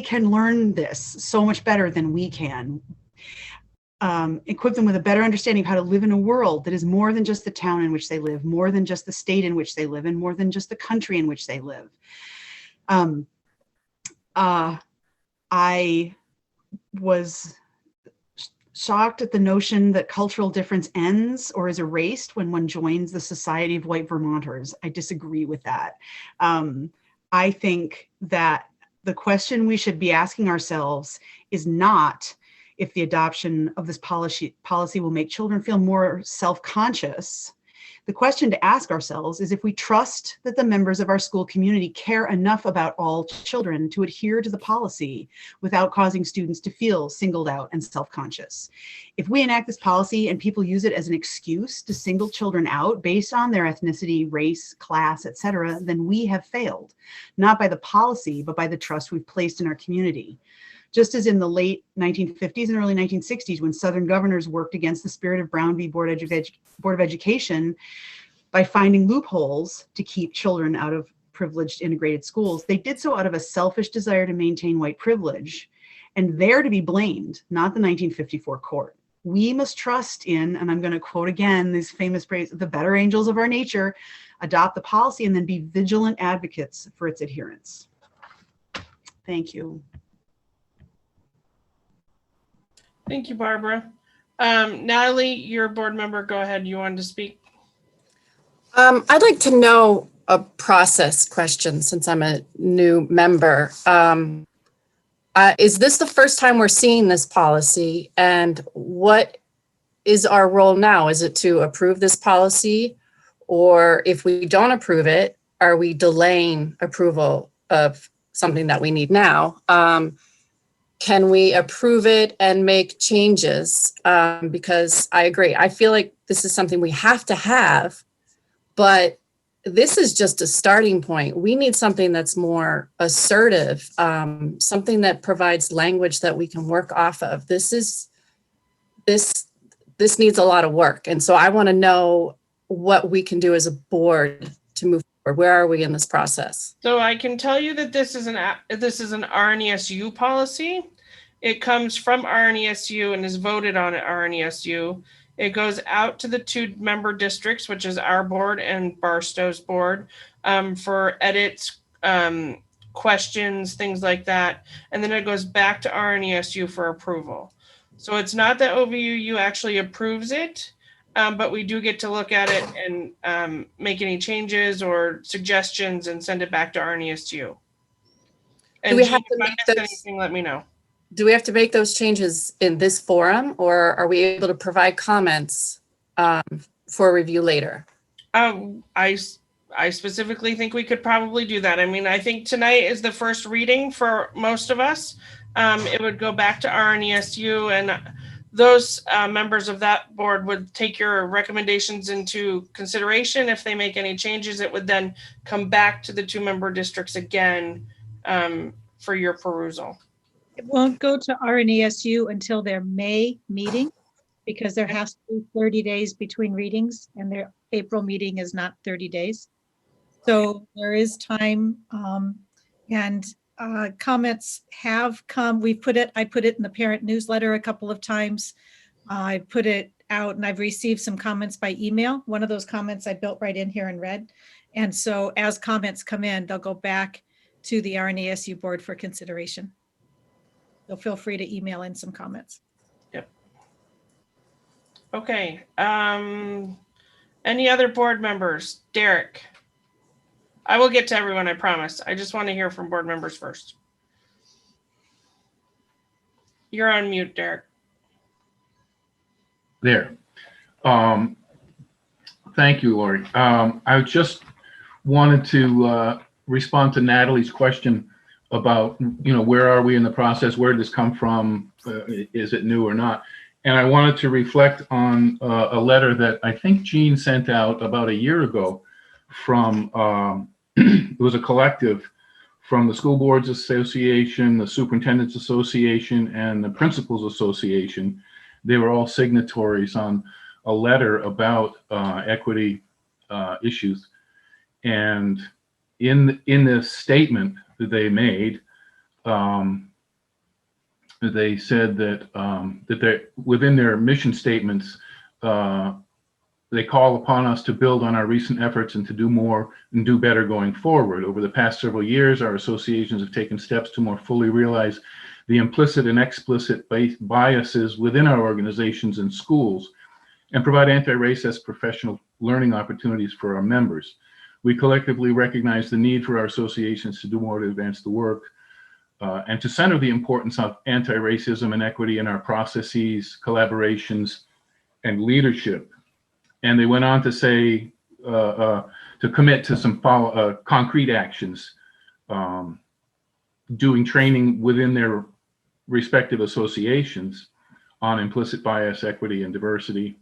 can learn this so much better than we can. Equip them with a better understanding of how to live in a world that is more than just the town in which they live, more than just the state in which they live, and more than just the country in which they live. I was shocked at the notion that cultural difference ends or is erased when one joins the Society of White Vermonters. I disagree with that. I think that the question we should be asking ourselves is not if the adoption of this policy will make children feel more self-conscious. The question to ask ourselves is if we trust that the members of our school community care enough about all children to adhere to the policy without causing students to feel singled out and self-conscious. If we enact this policy and people use it as an excuse to single children out based on their ethnicity, race, class, etc., then we have failed, not by the policy, but by the trust we've placed in our community. Just as in the late 1950s and early 1960s, when Southern governors worked against the spirit of Brown v. Board of Education by finding loopholes to keep children out of privileged integrated schools, they did so out of a selfish desire to maintain white privilege, and they're to be blamed, not the 1954 court. We must trust in, and I'm going to quote again this famous phrase, the better angels of our nature, adopt the policy and then be vigilant advocates for its adherence. Thank you. Thank you, Barbara. Natalie, you're a board member. Go ahead. You wanted to speak? I'd like to know a process question since I'm a new member. Is this the first time we're seeing this policy? And what is our role now? Is it to approve this policy? Or if we don't approve it, are we delaying approval of something that we need now? Can we approve it and make changes? Because I agree, I feel like this is something we have to have, but this is just a starting point. We need something that's more assertive, something that provides language that we can work off of. This needs a lot of work. And so I want to know what we can do as a board to move forward. Where are we in this process? So I can tell you that this is an RNESU policy. It comes from RNESU and is voted on at RNESU. It goes out to the 2 member districts, which is our board and Barstow's board, for edits, questions, things like that. And then it goes back to RNESU for approval. So it's not that OVUU actually approves it, but we do get to look at it and make any changes or suggestions and send it back to RNESU. And Do we Jean, have to if I make missed those, anything, let me know. do we have to make those changes in this forum, or are we able to provide comments for review later? I specifically think we could probably do that. I mean, I think tonight is the first reading for most of us. It would go back to RNESU, and those members of that board would take your recommendations into consideration. If they make any changes, it would then come back to the 2 member districts again for your perusal. It won't go to RNESU until their May meeting, because there has to be 30 days between readings, and their April meeting is not 30 days. So there is time, and comments have come. I put it in the parent newsletter a couple of times. I put it out and I've received some comments by email. One of those comments I built right in here and read. And so as comments come in, they'll go back to the RNESU board for consideration. So feel free to email in some comments. Yep. Okay. Any other board members? Derek. I will get to everyone, I promise. I just want to hear from board members first. You're on mute, Derek. There. Thank you, Lori. I just wanted to respond to Natalie's question about, where are we in the process? Where did this come from? Is it new or not? And I wanted to reflect on a letter that I think Jean sent out about a year ago from, it was a collective from the School Boards Association, the Superintendents Association, and the Principals Association. They were all signatories on a letter about equity issues. And in this statement that they made, they said that that they, within their mission statements, they call upon us to build on our recent efforts and to do more and do better going forward. Over the past several years, our associations have taken steps to more fully realize the implicit and explicit biases within our organizations and schools and provide anti-racist professional learning opportunities for our members. We collectively recognize the need for our associations to do more to advance the work and to center the importance of anti-racism and equity in our processes, collaborations, and leadership. And they went on to say to commit to some concrete actions, doing training within their respective associations on implicit bias, equity, and diversity.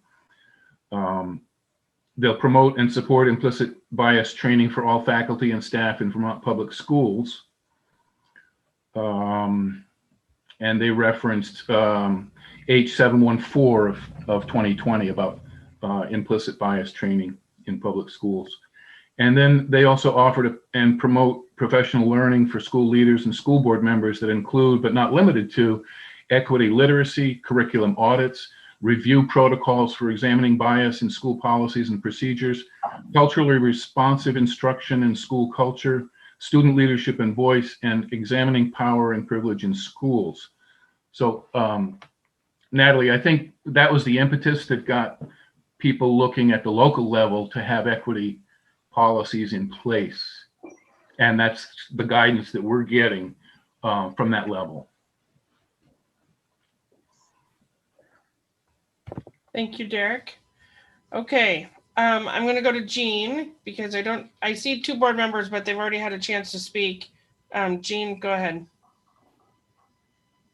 They'll promote and support implicit bias training for all faculty and staff in Vermont public schools. And they referenced H714 of 2020 about implicit bias training in public schools. And then they also offer to and promote professional learning for school leaders and school board members that include, but not limited to, equity literacy, curriculum audits, review protocols for examining bias in school policies and procedures, culturally responsive instruction in school culture, student leadership and voice, and examining power and privilege in schools. So, Natalie, I think that was the impetus that got people looking at the local level to have equity policies in place. And that's the guidance that we're getting from that level. Thank you, Derek. Okay, I'm going to go to Jean because I see two board members, but they've already had a chance to speak. Jean, go ahead.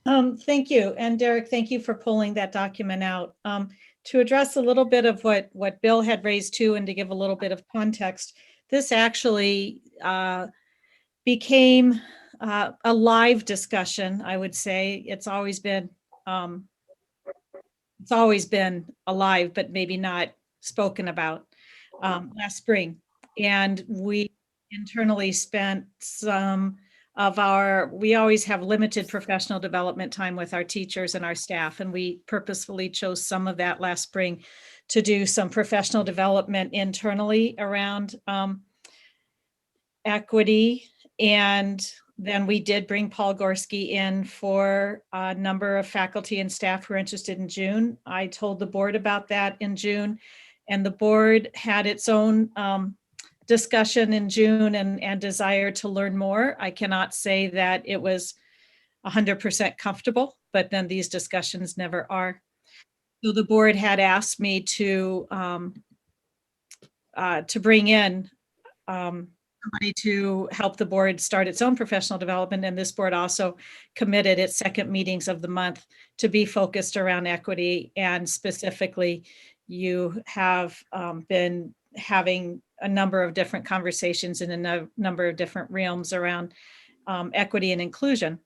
Thank you. And Derek, thank you for pulling that document out. To address a little bit of what Bill had raised too, and to give a little bit of context, this actually became a live discussion, I would say. It's always been alive, but maybe not spoken about last spring. And we internally spent some of we always have limited professional development time with our teachers and our staff, and we purposefully chose some of that last spring to do some professional development internally around equity. And then we did bring Paul Gorski in for a number of faculty and staff who are interested in June. I told the board about that in June, and the board had its own discussion in June and desire to learn more. I cannot say that it was 100% comfortable, but then these discussions never are. So the board had asked me to bring in somebody to help the board start its own professional development. And this board also committed its second meetings of the month to be focused around equity. And specifically, you have been having a number of different conversations in a number of different realms around equity and inclusion,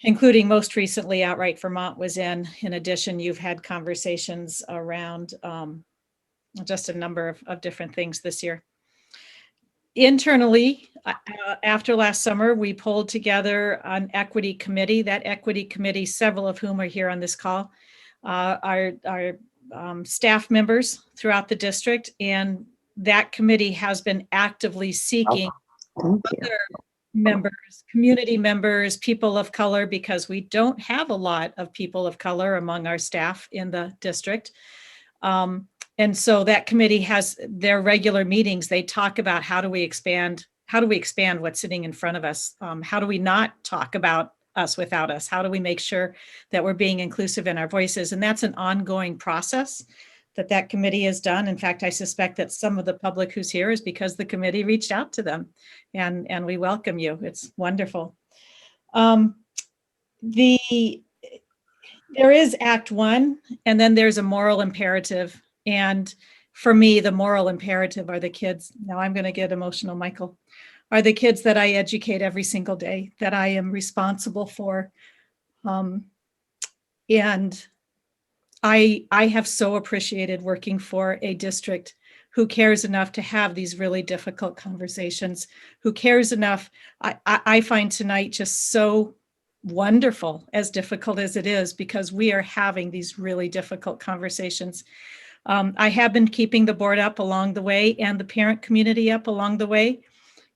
including most recently Outright Vermont was in. In addition, you've had conversations around just a number of different things this year. Internally, after last summer, we pulled together an equity committee. That equity committee, several of whom are here on this call, are staff members throughout the district, and that committee has been actively seeking other members, community members, people of color, because we don't have a lot of people of color among our staff in the district. And so that committee has their regular meetings. They talk about how do we expand what's sitting in front of us? How do we not talk about us without us? How do we make sure that we're being inclusive in our voices? And that's an ongoing process that committee has done. In fact, I suspect that some of the public who's here is because the committee reached out to them, and we welcome you. It's wonderful. There There is Act One, and then there's a moral imperative. And for me, the moral imperative are the kids. Now I'm going to get emotional, Michael. Are the kids that I educate every single day, that I am responsible for. And I have so appreciated working for a district who cares enough to have these really difficult conversations, who cares enough. I find tonight just so wonderful, as difficult as it is, because we are having these really difficult conversations. I have been keeping the board up along the way and the parent community up along the way.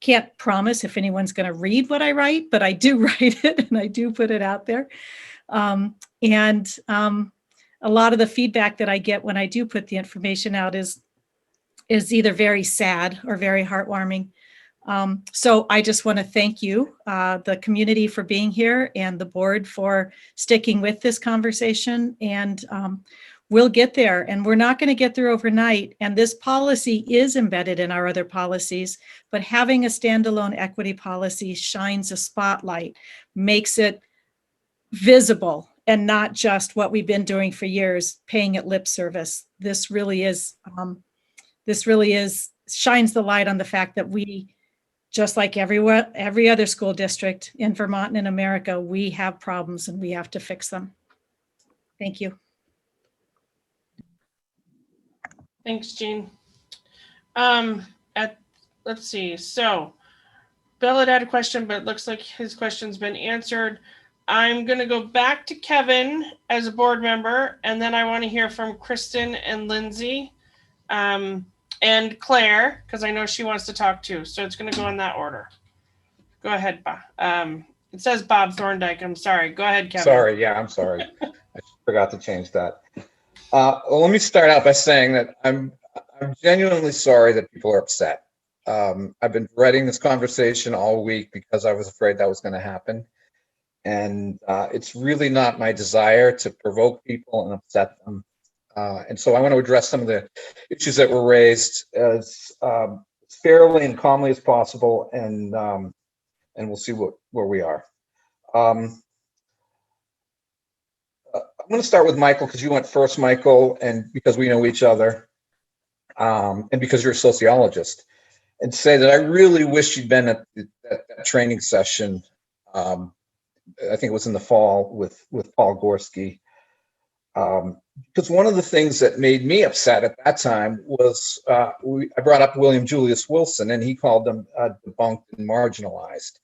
Can't promise if anyone's going to read what I write, but I do write it and I do put it out there. A lot of the feedback that I get when I do put the information out is either very sad or very heartwarming. So I just want to thank you, the community, for being here, and the board for sticking with this conversation. And we'll get there, and we're not going to get there overnight. And this policy is embedded in our other policies, but having a standalone equity policy shines a spotlight, makes it visible, and not just what we've been doing for years, paying it lip service. This really is shines the light on the fact that we, just like every other school district in Vermont and in America, we have problems and we have to fix them. Thank you. Thanks, Jean. Let's see. So Bill had a question, but it looks like his question's been answered. I'm going to go back to Kevin as a board member, and then I want to hear from Kristen and Lindsay and Claire, because I know she wants to talk too. So it's going to go in that order. Go ahead, Bob. It says Bob Thorndike. I'm sorry. Go ahead, Kevin. Sorry. Yeah, I'm sorry. I forgot to change that. Well, let me start out by saying that I'm genuinely sorry that people are upset. I've been dreading this conversation all week because I was afraid that was going to happen. And it's really not my desire to provoke people and upset them. And so I want to address some of the issues that were raised as fairly and calmly as possible, and we'll see where we are. I'm going to start with Michael, because you went first, Michael, and because we know each other, and because you're a sociologist, and say that I really wish you'd been at that training session. I think it was in the fall with Paul Gorski. Because one of the things that made me upset at that time was I brought up William Julius Wilson, and he called them debunked and marginalized,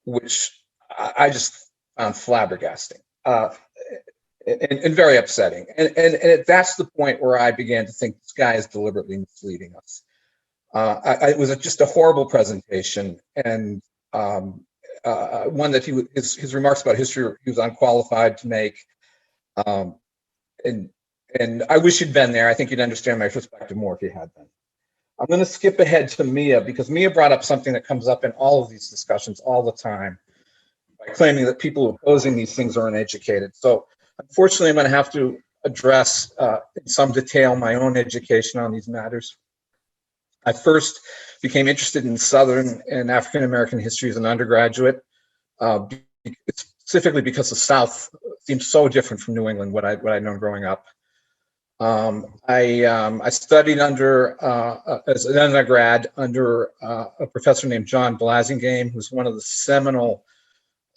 which I just found flabbergasting and very upsetting. And that's the point where I began to think this guy is deliberately misleading us. It was just a horrible presentation, and one that his remarks about history he was unqualified to make. And I wish you'd been there. I think you'd understand my perspective more if you had been. I'm going to skip ahead to Mia, because Mia brought up something that comes up in all of these discussions all the time by claiming that people opposing these things are uneducated. So unfortunately, I'm going to have to address in some detail my own education on these matters. I first became interested in Southern and African American history as an undergraduate, specifically because the South seemed so different from New England, what I'd known growing up. I studied as an undergrad under a professor named John Blasingame, who's one of the seminal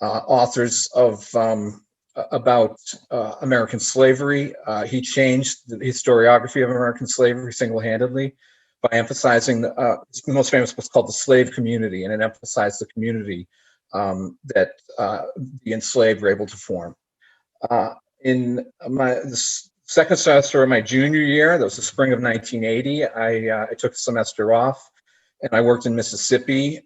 authors about American slavery. He changed the historiography of American slavery single-handedly by emphasizing the most famous was called the slave community, and it emphasized the community that the enslaved were able to form. In the second semester of my junior year, that was the spring of 1980, I took a semester off, and I worked in Mississippi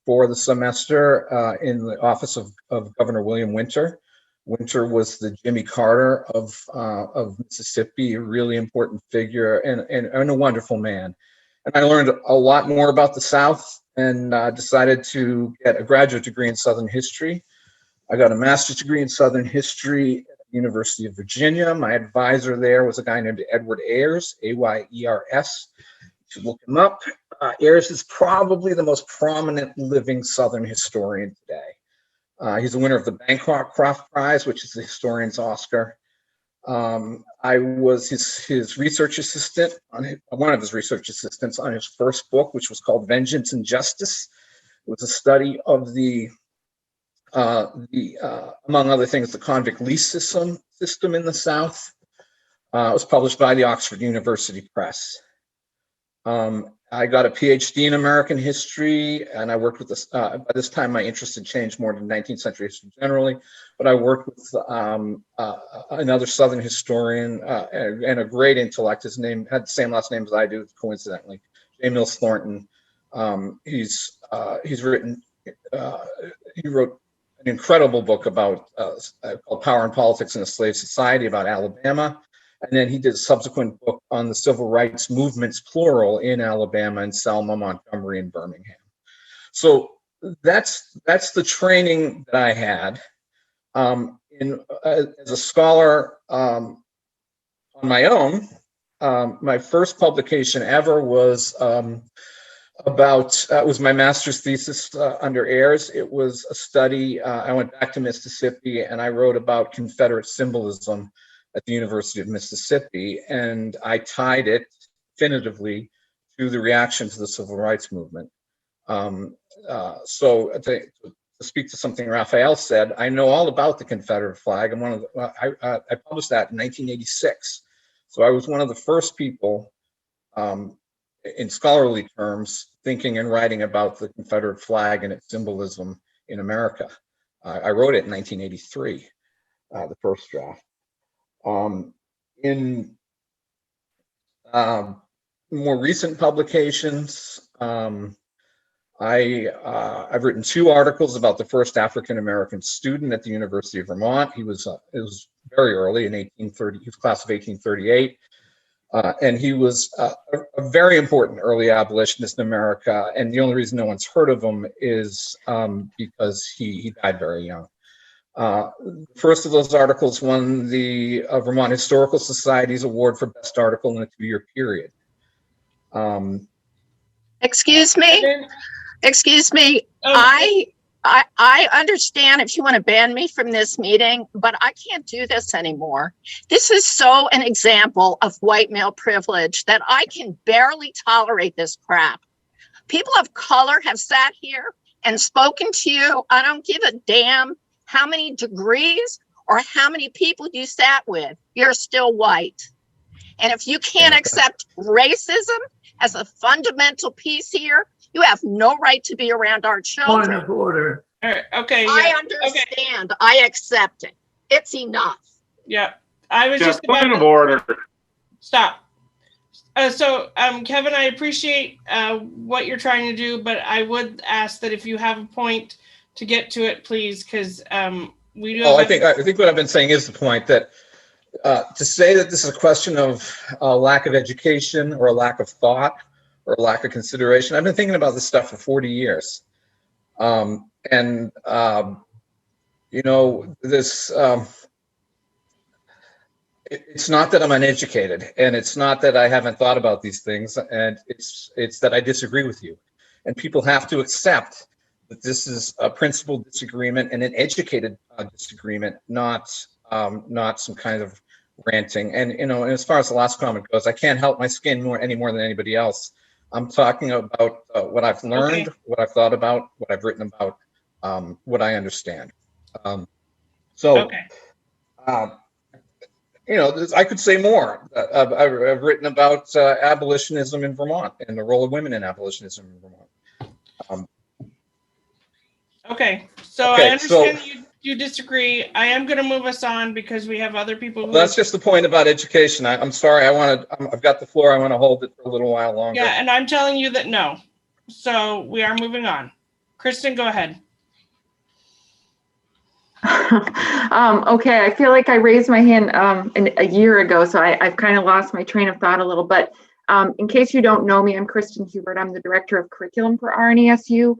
for the semester in the office of Governor William Winter. Winter was the Jimmy Carter of Mississippi, a really important figure and a wonderful man. And I learned a lot more about the South, and decided to get a graduate degree in Southern history. I got a master's degree in Southern history at the University of Virginia. My advisor there was a guy named Edward Ayers, Ayers. You should look him up. Ayers is probably the most prominent living Southern historian today. He's the winner of the Bancroft Prize, which is the historian's Oscar. I was his research assistant one of his research assistants on his first book, which was called Vengeance and Justice. It was a study of the among other things, the convict lease system in the South. It was published by the Oxford University Press. I got a PhD in American history, and I worked with this. By this time, my interest had changed more to 19th century history generally, but I worked with another Southern historian and a great intellect. His name had the same last name as I do, coincidentally, J. Mills Thornton. He's written. He wrote an incredible book about called Power and Politics in a Slave Society about Alabama. And then he did a subsequent book on the civil rights movements, plural, in Alabama and Selma, Montgomery, and Birmingham. So that's the training that I had. As a scholar on my own, my first publication ever was it was my master's thesis under Ayers. It was a study. I went back to Mississippi and I wrote about Confederate symbolism at the University of Mississippi, and I tied it definitively to the reaction to the civil rights movement. So to speak to something Raphael said, I know all about the Confederate flag. I'm I published that in 1986. So I was one of the first people in scholarly terms thinking and writing about the Confederate flag and its symbolism in America. I wrote it in 1983, the first draft. In more recent publications, I've written 2 articles about the first African-American student at the University of Vermont. It was very early in 1830. He was class of 1838. And he was a very important early abolitionist in America. And the only reason no one's heard of him is because he died very young. The first of those articles won the Vermont Historical Society's award for best article in a 2-year period. Excuse me. I understand if you want to ban me from this meeting, but I can't do this anymore. This is so an example of white male privilege that I can barely tolerate this crap. People of color have sat here and spoken to you. I don't give a damn how many degrees or how many people you sat with. You're still white. And if you can't accept racism as a fundamental piece here, you have no right to be around our children. Point of order. All right, okay. I understand. I accept it. It's enough. Yeah. I was just point of order. Stop. Kevin, I appreciate what you're trying to do, but I would ask that if you have a point to get to it, please, because we do. I think what I've been saying is the point that to say that this is a question of a lack of education or a lack of thought or a lack of consideration. I've been thinking about this stuff for 40 years. It's not that I'm uneducated, and it's not that I haven't thought about these things, and it's that I disagree with you. And people have to accept that this is a principled disagreement and an educated disagreement, not some kind of ranting. And as far as the last comment goes, I can't help my skin any more than anybody else. I'm talking about what I've learned, what I've thought about, what I've written about, what I understand. I could say more. I've written about abolitionism in Vermont and the role of women in abolitionism in Vermont. I understand you disagree. I am going to move us on because we have other people. That's just the point about education. I'm sorry. I've got the floor. I want to hold it for a little while longer. Yeah, and I'm telling you that no. So we are moving on. Kristen, go ahead. Okay, I feel like I raised my hand a year ago, so I've kind of lost my train of thought a little. But in case you don't know me, I'm Kristen Hubert. I'm the Director of Curriculum for RNESU.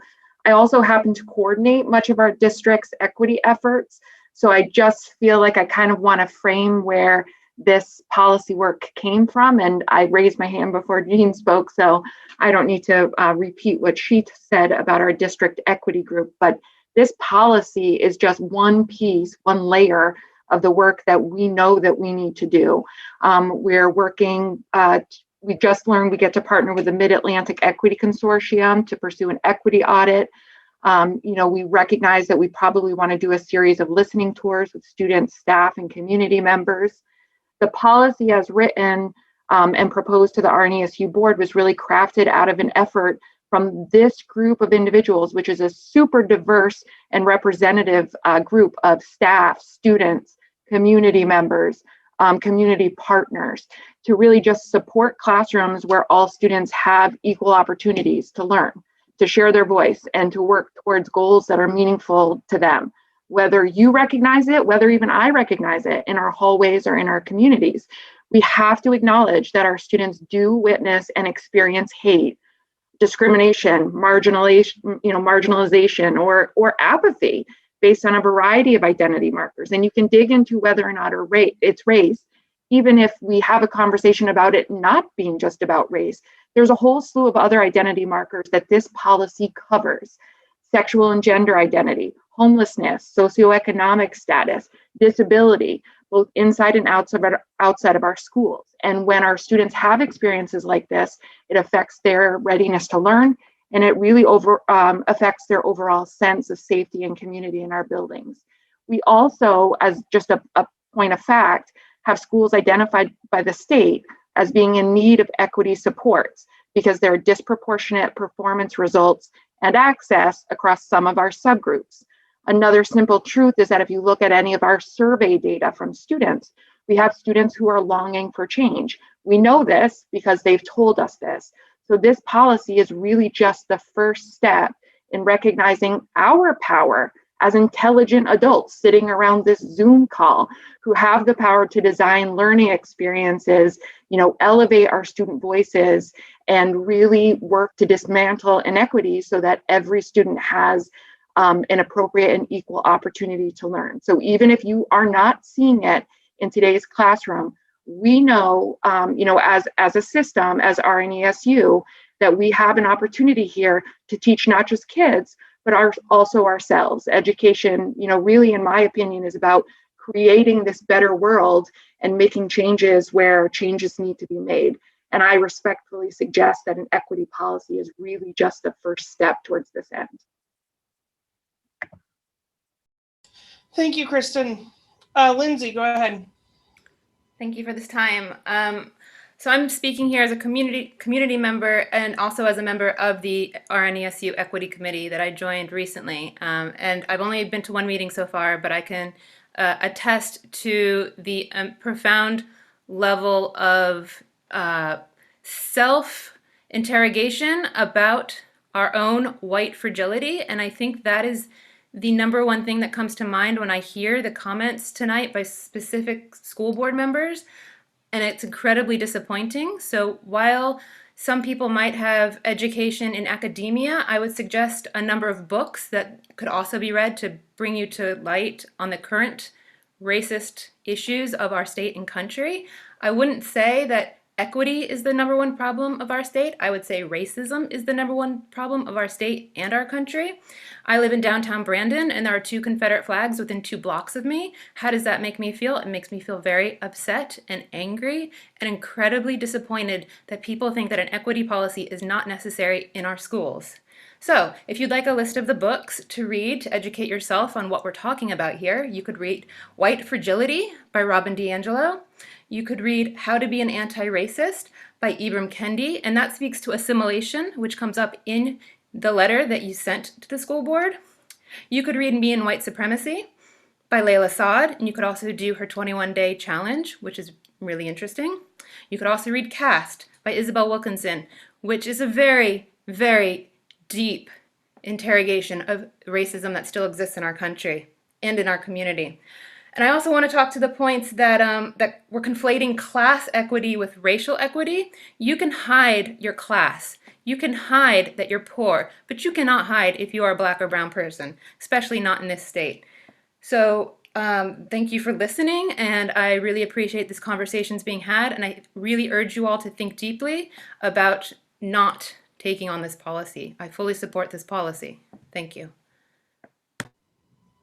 I also happen to coordinate much of our district's equity efforts. So I just feel like I kind of want to frame where this policy work came from. And I raised my hand before Jean spoke, so I don't need to repeat what she said about our district equity group. But This policy is just one piece, one layer of the work that we know that we need to do. We're working, we just learned we get to partner with the Mid-Atlantic Equity Consortium to pursue an equity audit. We recognize that we probably want to do a series of listening tours with students, staff, and community members. The policy as written and proposed to the RNESU board was really crafted out of an effort from this group of individuals, which is a super diverse and representative group of staff, students, community members, community partners, to really just support classrooms where all students have equal opportunities to learn, to share their voice, and to work towards goals that are meaningful to them. Whether you recognize it, whether even I recognize it in our hallways or in our communities, we have to acknowledge that our students do witness and experience hate, discrimination, marginalization, or apathy based on a variety of identity markers. And you can dig into whether or not it's race, even if we have a conversation about it not being just about race. There's a whole slew of other identity markers that this policy covers: sexual and gender identity, homelessness, socioeconomic status, disability, both inside and outside of our schools. And when our students have experiences like this, it affects their readiness to learn, and it really affects their overall sense of safety and community in our buildings. We also, as just a point of fact, have schools identified by the state as being in need of equity supports because there are disproportionate performance results and access across some of our subgroups. Another simple truth is that if you look at any of our survey data from students, we have students who are longing for change. We know this because they've told us this. So this policy is really just the first step in recognizing our power as intelligent adults sitting around this Zoom call who have the power to design learning experiences, elevate our student voices, and really work to dismantle inequities so that every student has an appropriate and equal opportunity to learn. So even if you are not seeing it in today's classroom, we know, as a system, as RNESU, that we have an opportunity here to teach not just kids, but also ourselves. Education, really, in my opinion, is about creating this better world and making changes where changes need to be made. And I respectfully suggest that an equity policy is really just the first step towards this end. Thank you, Kristen. Lindsay, go ahead. Thank you for this time. So I'm speaking here as a community member and also as a member of the RNESU Equity Committee that I joined recently. And I've only been to one meeting so far, but I can attest to the profound level of self-interrogation about our own white fragility. And I think that is the number one thing that comes to mind when I hear the comments tonight by specific school board members. And it's incredibly disappointing. So while some people might have education in academia, I would suggest a number of books that could also be read to bring you to light on the current racist issues of our state and country. I wouldn't say that equity is the number one problem of our state. I would say racism is the number one problem of our state and our country. I live in downtown Brandon, and there are 2 Confederate flags within 2 blocks of me. How does that make me feel? It makes me feel very upset and angry and incredibly disappointed that people think that an equity policy is not necessary in our schools. So if you'd like a list of the books to read to educate yourself on what we're talking about here, you could read White Fragility by Robin DiAngelo. You could read How to Be an Anti-Racist by Ibram Kendi, and that speaks to assimilation, which comes up in the letter that you sent to the school board. You could read Me and White Supremacy by Layla Saad, and you could also do her 21-day challenge, which is really interesting. You could also read Caste by Isabel Wilkinson, which is a very, very deep interrogation of racism that still exists in our country and in our community. And I also want to talk to the points that that we're conflating class equity with racial equity. You can hide your class. You can hide that you're poor, but you cannot hide if you are a Black or brown person, especially not in this state. So thank you for listening, and I really appreciate this conversation's being had, and I really urge you all to think deeply about not taking on this policy. I fully support this policy. Thank you.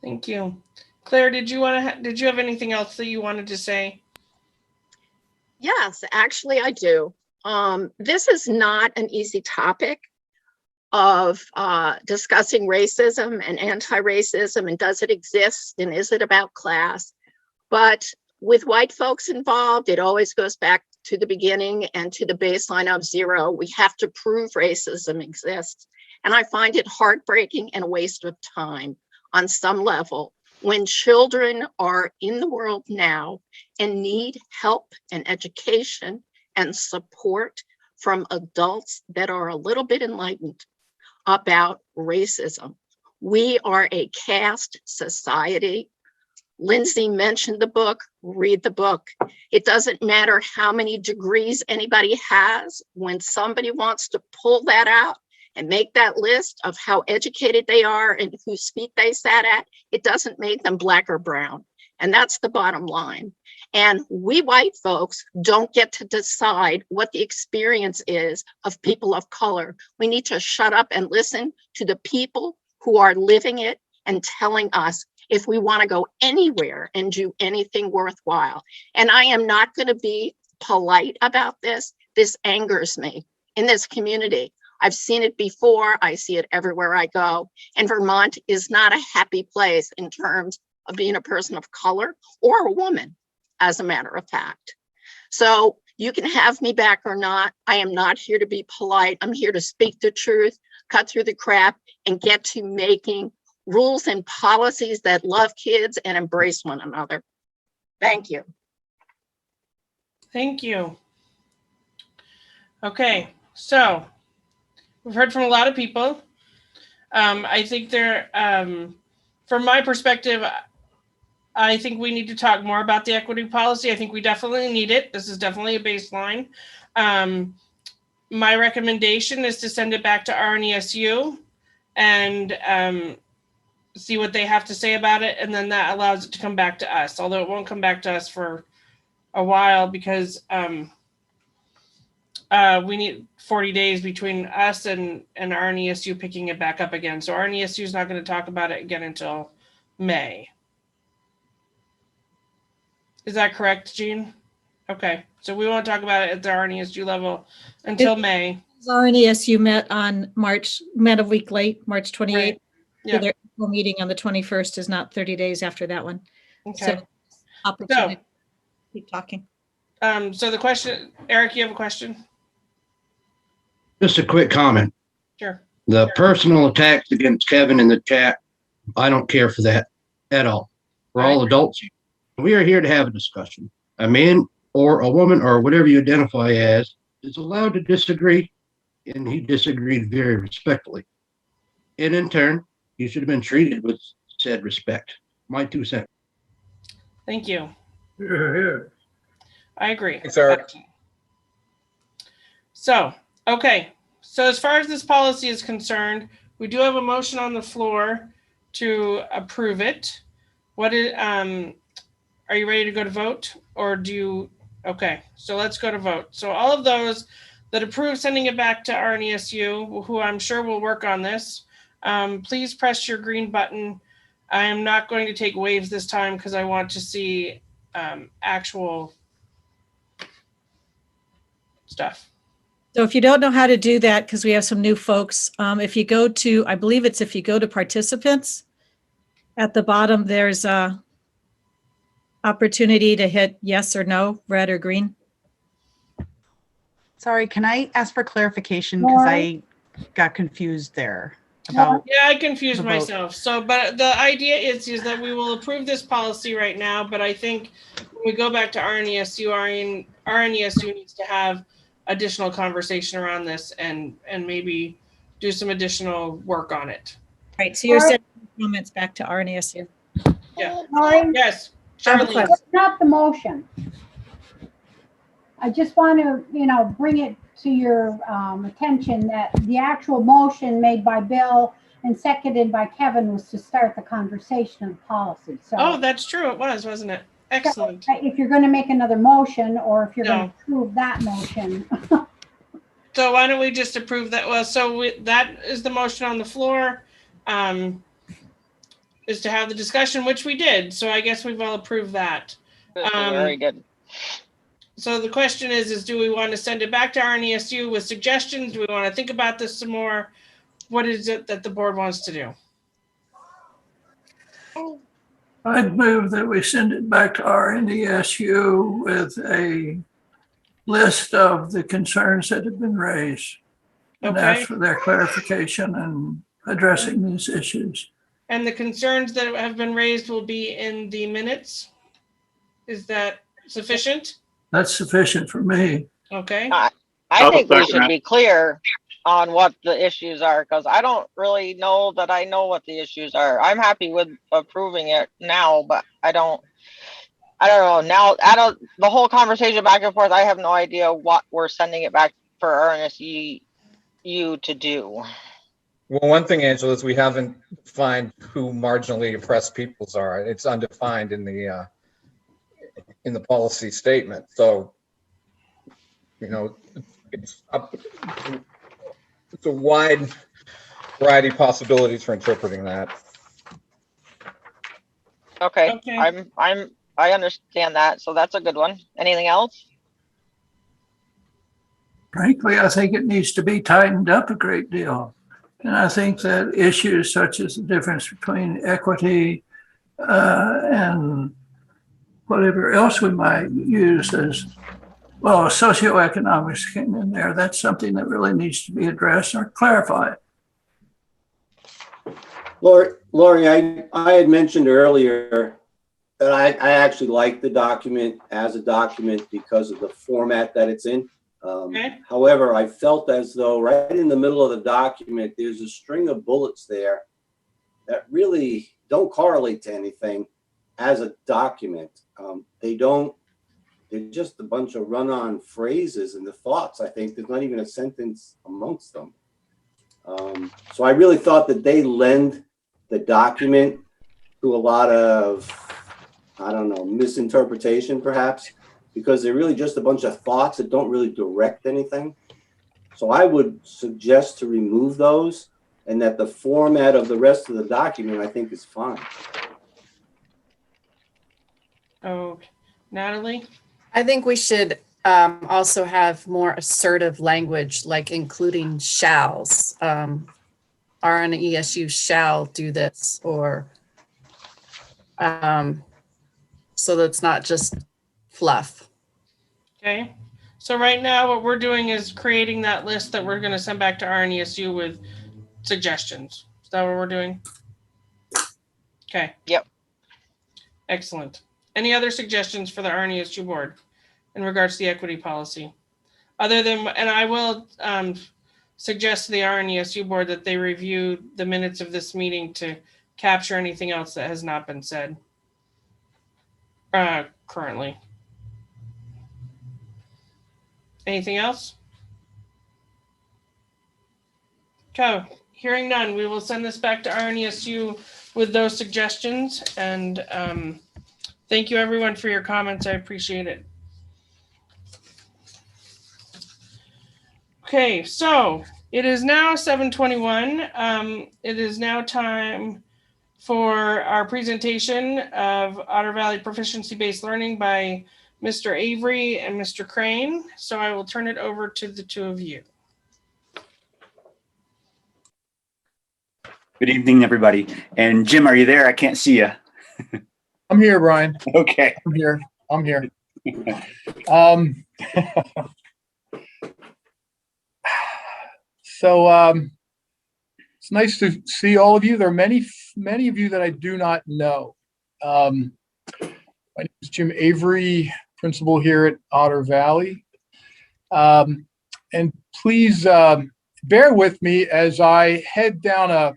Thank you. Claire, did you have anything else that you wanted to say? Yes, actually I do. This is not an easy topic of discussing racism and anti-racism and does it exist and is it about class? But with white folks involved, it always goes back to the beginning and to the baseline of 0. We have to prove racism exists. And I find it heartbreaking and a waste of time on some level when children are in the world now and need help and education and support from adults that are a little bit enlightened about racism. We are a caste society. Lindsay mentioned the book, read the book. It doesn't matter how many degrees anybody has. When somebody wants to pull that out and make that list of how educated they are and whose feet they sat at, it doesn't make them black or brown. And that's the bottom line. And we white folks don't get to decide what the experience is of people of color. We need to shut up and listen to the people who are living it and telling us if we want to go anywhere and do anything worthwhile. And I am not going to be polite about this. This angers me in this community. I've seen it before. I see it everywhere I go. And Vermont is not a happy place in terms of being a person of color or a woman, as a matter of fact. So you can have me back or not. I am not here to be polite. I'm here to speak the truth, cut through the crap, and get to making rules and policies that love kids and embrace one another. Thank you. Thank you. Okay, so we've heard from a lot of people. I think from my perspective, I think we need to talk more about the equity policy. I think we definitely need it. This is definitely a baseline. My recommendation is to send it back to RNESU and see what they have to say about it. And then that allows it to come back to us, although it won't come back to us for a while because we need 40 days between us and RNESU picking it back up again. So RNESU is not going to talk about it again until May. Is that correct, Jean? Okay, so we won't talk about it at the RNESU level until May. RNESU met a week late, March 28th. Right. So Yeah. their April meeting on the 21st is not 30 days after that one. Okay. So opportunity to keep talking. So the question, Eric, you have a question? Just a quick comment. Sure. The personal attacks against Kevin in the chat, I don't care for that at all. We're all adults here. We are here to have a discussion. A man or a woman or whatever you identify as is allowed to disagree, and he disagreed very respectfully. And in turn, he should have been treated with said respect. My 2 cents. Thank you. I agree. Thanks, Eric. So, okay. So as far as this policy is concerned, we do have a motion on the floor to approve it. What is, are you ready to go to vote or do you, okay, so let's go to vote. So all of those that approve sending it back to RNESU, who I'm sure will work on this, please press your green button. I am not going to take waves this time because I want to see actual stuff. So if you don't know how to do that, because we have some new folks, if you go to, I believe it's if you go to participants, at the bottom, there's a opportunity to hit yes or no, red or green. Sorry, can I ask for clarification? Because I got confused there about. Yeah, I confused the vote. myself. So, but the idea is that we will approve this policy right now, but I think when we go back to RNESU, RNESU needs to have additional conversation around this and maybe do some additional work on it. Right, so you're sending comments back to RNESU. Yeah. Sorry. Yes. I have a Charlene. question. It's not the motion. I just want to, bring it to your attention that the actual motion made by Bill and seconded by Kevin was to start the conversation of policy. So Oh, that's true. It was, wasn't it? Excellent. if you're going to make another motion or if you're No. going to approve that motion. So why don't we just approve that? Well, so that is the motion on the floor. is to have the discussion, which we did. So I guess we've all approved that. Very good. So the question is do we want to send it back to RNESU with suggestions? Do we want to think about this some more? What is it that the board wants to do? I'd move that we send it back to RNESU with a list of the concerns that have been raised and Okay. ask for their clarification and addressing these issues. And the concerns that have been raised will be in the minutes? Is that sufficient? That's sufficient for me. Okay. I think we should be clear on what the issues are, because I don't really know that I know what the issues are. I'm happy with approving it now, but I don't know now. The whole conversation back and forth, I have no idea what we're sending it back for RNSU to do. Well, one thing, Angela, is we haven't defined who marginally oppressed peoples are. It's undefined in the policy statement. So, you know, it's a wide variety of possibilities for interpreting that. Okay. I understand that. So that's a good one. Anything else? Frankly, I think it needs to be tightened up a great deal. And I think that issues such as the difference between equity and whatever else we might use as, well, socioeconomics came in there. That's something that really needs to be addressed or clarified. Lori, I had mentioned earlier that I actually like the document as a document because of the format that it's in. However, I felt as though right in the middle of the document, there's a string of bullets there that really don't correlate to anything as a document. They're just a bunch of run-on phrases and the thoughts. I think there's not even a sentence amongst them. So I really thought that they lend the document to a lot of, I don't know, misinterpretation perhaps, because they're really just a bunch of thoughts that don't really direct anything. So I would suggest to remove those, and that the format of the rest of the document, I think, is fine. Oh, Natalie? I think we should also have more assertive language, like including shalls. RNESU shall do this, or so that's not just fluff. Okay. So right now what we're doing is creating that list that we're going to send back to RNESU with suggestions. Is that what we're doing? Okay. Yep. Excellent. Any other suggestions for the RNESU board in regards to the equity policy? Other than, and I will suggest to the RNESU board that they review the minutes of this meeting to capture anything else that has not been said currently. Anything else? Okay, hearing none, we will send this back to RNESU with those suggestions. And thank you everyone for your comments. I appreciate it. Okay, so it is now 7:21. It is now time for our presentation of Otter Valley Proficiency-Based Learning by Mr. Avery and Mr. Crane. So I will turn it over to the two of you. Good evening, everybody. And Jim, are you there? I can't see you. I'm here, Brian. Okay. I'm here. It's nice to see all of you. There are many of you that I do not know. My name is Jim Avery, principal here at Otter Valley. And please bear with me as I head down a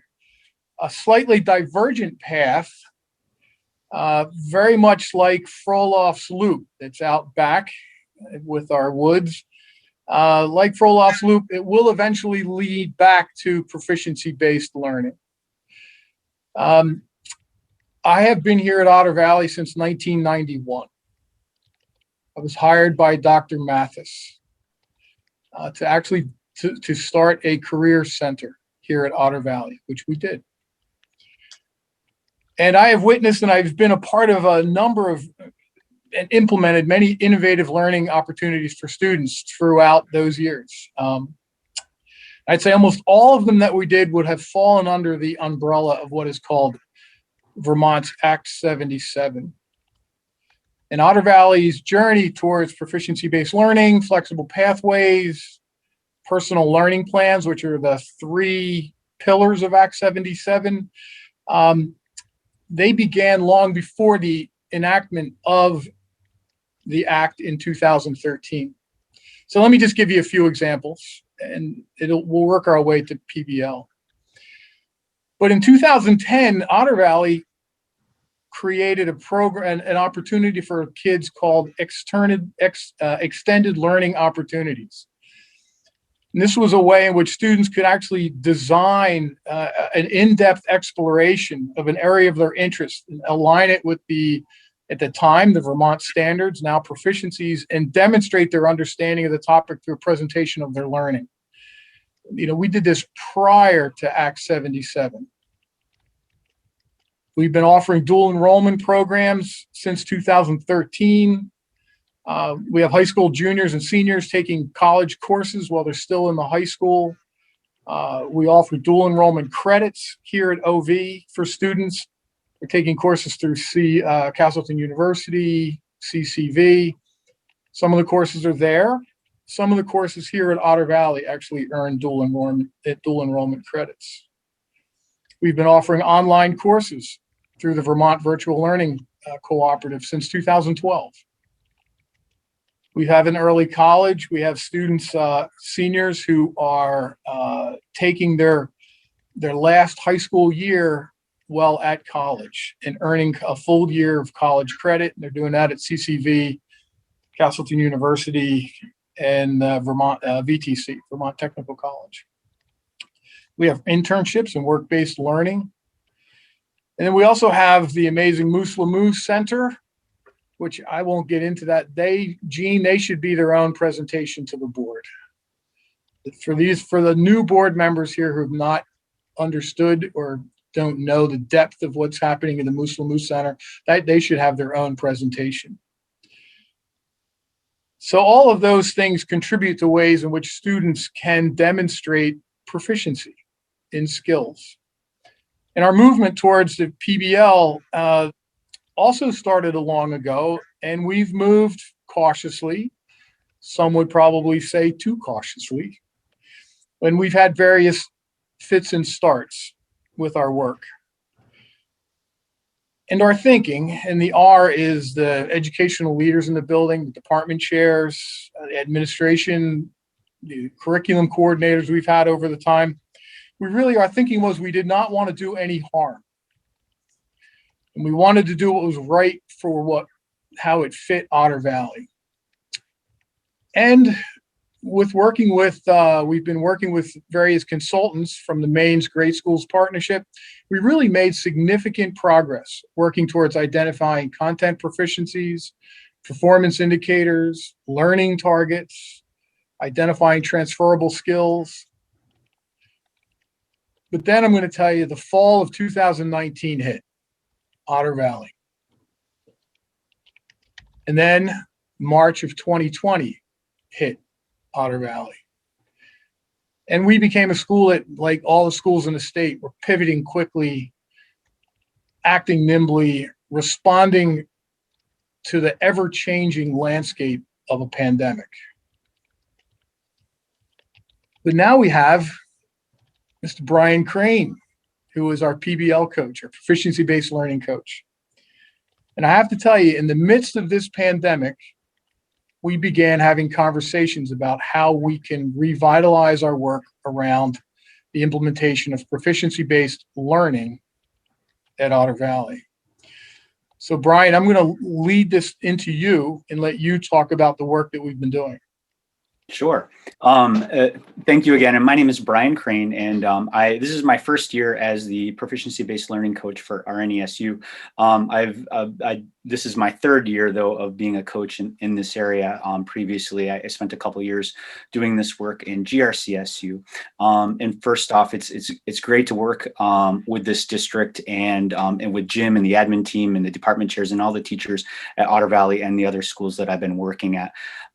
slightly divergent path, very much like Frolof's Loop. It's out back with our woods. Like Frolof's Loop, it will eventually lead back to proficiency-based learning. I have been here at Otter Valley since 1991. I was hired by Dr. Mathis to start a career center here at Otter Valley, which we did. And I have witnessed and I've been a part of a number of and implemented many innovative learning opportunities for students throughout those years. I'd say almost all of them that we did would have fallen under the umbrella of what is called Vermont's Act 77. And Otter Valley's journey towards proficiency-based learning, flexible pathways, personal learning plans, which are the 3 pillars of Act 77, they began long before the enactment of the Act in 2013. So let me just give you a few examples, and we'll work our way to PBL. But in 2010, Otter Valley created a program, an opportunity for kids called extended learning opportunities. And this was a way in which students could actually design an in-depth exploration of an area of their interest and align it with at the time, the Vermont standards, now proficiencies, and demonstrate their understanding of the topic through a presentation of their learning. We did this prior to Act 77. We've been offering dual enrollment programs since 2013. We have high school juniors and seniors taking college courses while they're still in the high school. We offer dual enrollment credits here at OV for students. We're taking courses through Castleton University, CCV. Some of the courses are there. Some of the courses here at Otter Valley actually earn dual enrollment credits. We've been offering online courses through the Vermont Virtual Learning Cooperative since 2012. We have an early college. We have students, seniors who are taking their last high school year while at college and earning a full year of college credit. And they're doing that at CCV, Castleton University, and Vermont VTC, Vermont Technical College. We have internships and work-based learning. And then we also have the amazing Moose Lamoose Center, which I won't get into that. Gene, they should be their own presentation to the board. For the new board members here who have not understood or don't know the depth of what's happening in the Moose Lamoose Center, that they should have their own presentation. So all of those things contribute to ways in which students can demonstrate proficiency in skills. And our movement towards the PBL also started long ago, and we've moved cautiously. Some would probably say too cautiously. And we've had various fits and starts with our work. And our thinking, and the R is the educational leaders in the building, the department chairs, the administration, the curriculum coordinators we've had over the time. Our thinking was we did not want to do any harm. And we wanted to do what was right for how it fit Otter Valley. And we've been working with various consultants from the Maine's Great Schools Partnership. We really made significant progress working towards identifying content proficiencies, performance indicators, learning targets, identifying transferable skills. But then I'm going to tell you the fall of 2019 hit Otter Valley. And then March of 2020 hit Otter Valley. And we became a school that, like all the schools in the state, were pivoting quickly, acting nimbly, responding to the ever-changing landscape of a pandemic. But now we have Mr. Brian Crane, who is our PBL coach, our proficiency-based learning coach. And I have to tell you, in the midst of this pandemic, we began having conversations about how we can revitalize our work around the implementation of proficiency-based learning at Otter Valley. So Brian, I'm going to lead this into you and let you talk about the work that we've been doing. Sure. Thank you again. And my name is Brian Crane, and this is my first year as the proficiency-based learning coach for RNESU. I this is my third year though of being a coach in this area. Previously, I spent a couple years doing this work in GRCSU. And first off, it's great to work with this district and with Jim and the admin team and the department chairs and all the teachers at Otter Valley and the other schools that I've been working at.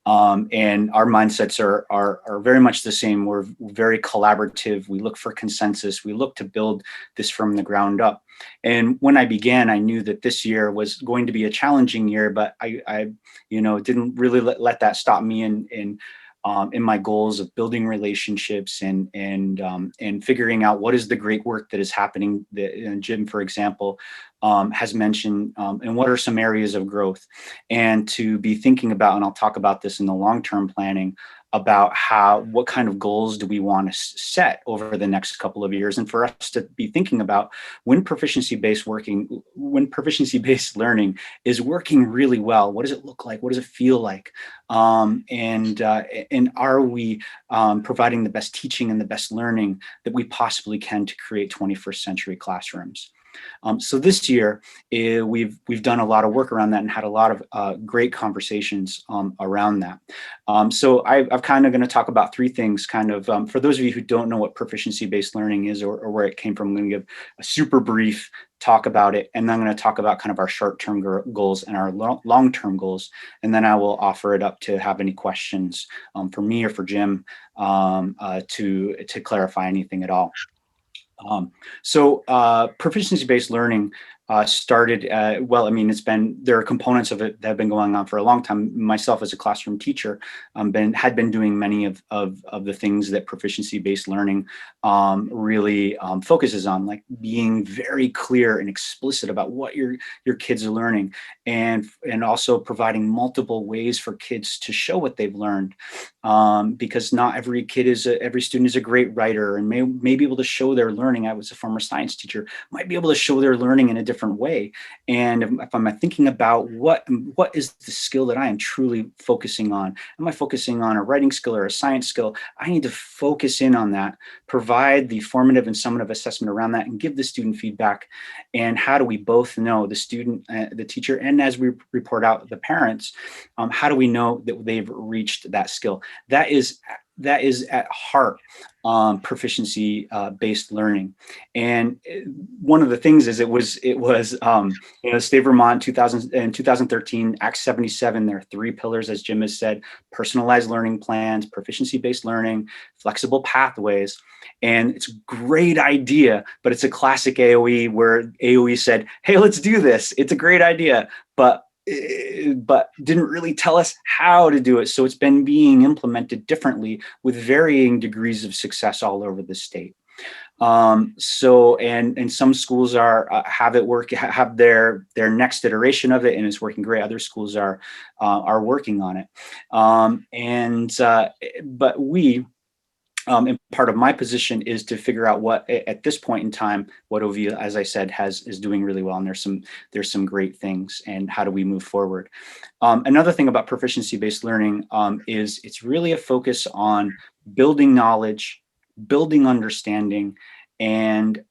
And our mindsets are very much the same. We're very collaborative. We look for consensus. We look to build this from the ground up. And when I began, I knew that this year was going to be a challenging year, but I didn't really let that stop me in my goals of building relationships and figuring out what is the great work that is happening that Jim, for example, has mentioned, and what are some areas of growth, and to be thinking about, and I'll talk about this in the long-term planning, about what kind of goals do we want to set over the next couple of years, and for us to be thinking about when proficiency-based learning is working really well, what does it look like? What does it feel like? And are we providing the best teaching and the best learning that we possibly can to create 21st century classrooms? So this year, we've done a lot of work around that and had a lot of great conversations around that. So I'm kind of going to talk about three things, kind of, for those of you who don't know what proficiency-based learning is or where it came from. I'm going to give a super brief talk about it, and then I'm going to talk about kind of our short-term goals and our long-term goals, and then I will offer it up to have any questions for me or for Jim to clarify anything at all. So proficiency-based learning started, there are components of it that have been going on for a long time. Myself as a classroom teacher had been doing many of the things that proficiency-based learning really focuses on, like being very clear and explicit about what your kids are learning, and also providing multiple ways for kids to show what they've learned, because not every student is a great writer and may be able to show their learning. I was a former science teacher, might be able to show their learning in a different way. And if I'm thinking about what is the skill that I am truly focusing on, am I focusing on a writing skill or a science skill? I need to focus in on that, provide the formative and summative assessment around that, and give the student feedback. And how do we both know, the student, the teacher, and as we report out the parents, how do we know that they've reached that skill? That is at heart proficiency-based learning. And one of the things is it was State of Vermont in 2013, Act 77. There are three pillars, as Jim has said: personalized learning plans, proficiency-based learning, flexible pathways. And it's a great idea, but it's a classic AOE where AOE said, hey, let's do this. It's a great idea, but didn't really tell us how to do it. So it's been being implemented differently with varying degrees of success all over the state. So some schools have their next iteration of it, and it's working great. Other schools are working on it. But and part of my position is to figure out what, at this point in time, what OV, as I said, is doing really well, and there's some great things, and how do we move forward? Another thing about proficiency-based learning is it's really a focus on building knowledge, building understanding, and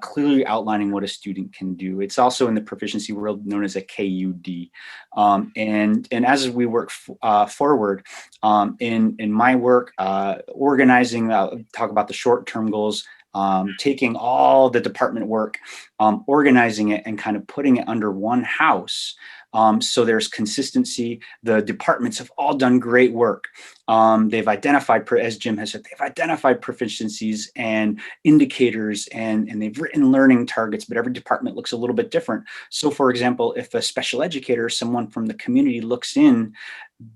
clearly outlining what a student can do. It's also in the proficiency world known as a KUD. And as we work forward in my work, organizing, talk about the short-term goals, taking all the department work, organizing it and kind of putting it under one house. So there's consistency. The departments have all done great work. They've identified, as Jim has said, they've identified proficiencies and indicators, and they've written learning targets, but every department looks a little bit different. So for example, if a special educator, someone from the community looks in,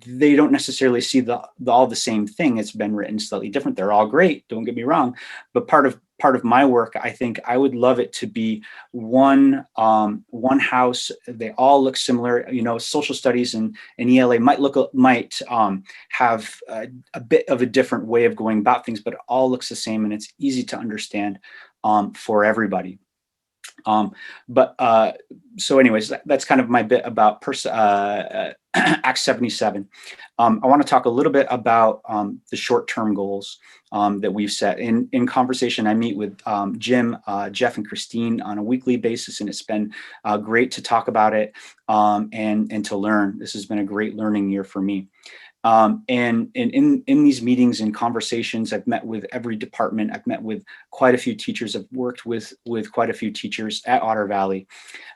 they don't necessarily see all the same thing. It's been written slightly different. They're all great, don't get me wrong, but part of my work, I think I would love it to be one house. They all look similar. Social studies and ELA might have a bit of a different way of going about things, but it all looks the same, and it's easy to understand for everybody. So anyways, that's kind of my bit about Act 77. I want to talk a little bit about the short-term goals that we've set. In conversation, I meet with Jim, Jeff, and Christine on a weekly basis, and it's been great to talk about it and to learn. This has been a great learning year for me. And in these meetings and conversations, I've met with every department. I've met with quite a few teachers. I've worked with quite a few teachers at Otter Valley,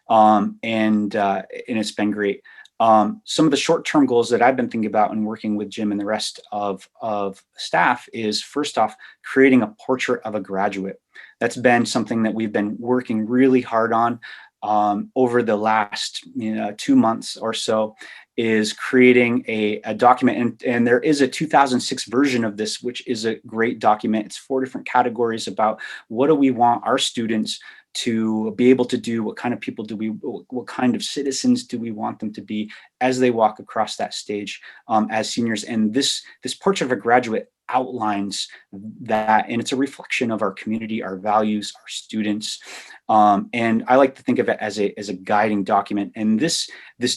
and it's been great. Some of the short-term goals that I've been thinking about and working with Jim and the rest of staff is, first off, creating a portrait of a graduate. That's been something that we've been working really hard on over the last 2 months or so, is creating a document. And there is a 2006 version of this, which is a great document. It's 4 different categories about what do we want our students to be able to do, what kind of people what kind of citizens do we want them to be as they walk across that stage as seniors. And this portrait of a graduate outlines that, and it's a reflection of our community, our values, our students. And I like to think of it as a guiding document. And this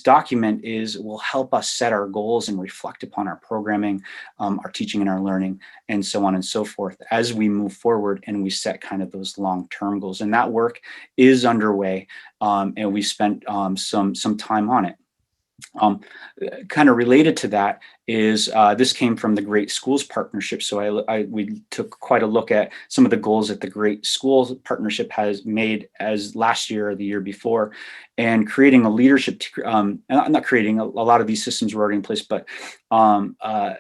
document will help us set our goals and reflect upon our programming, our teaching and our learning, and so on and so forth as we move forward and we set kind of those long-term goals. And that work is underway, and we spent some time on it. Kind of related to that is this came from the Great Schools Partnership. So we took quite a look at some of the goals that the Great Schools Partnership has made as last year or the year before, and creating a leadership, not creating, a lot of these systems were already in place, but I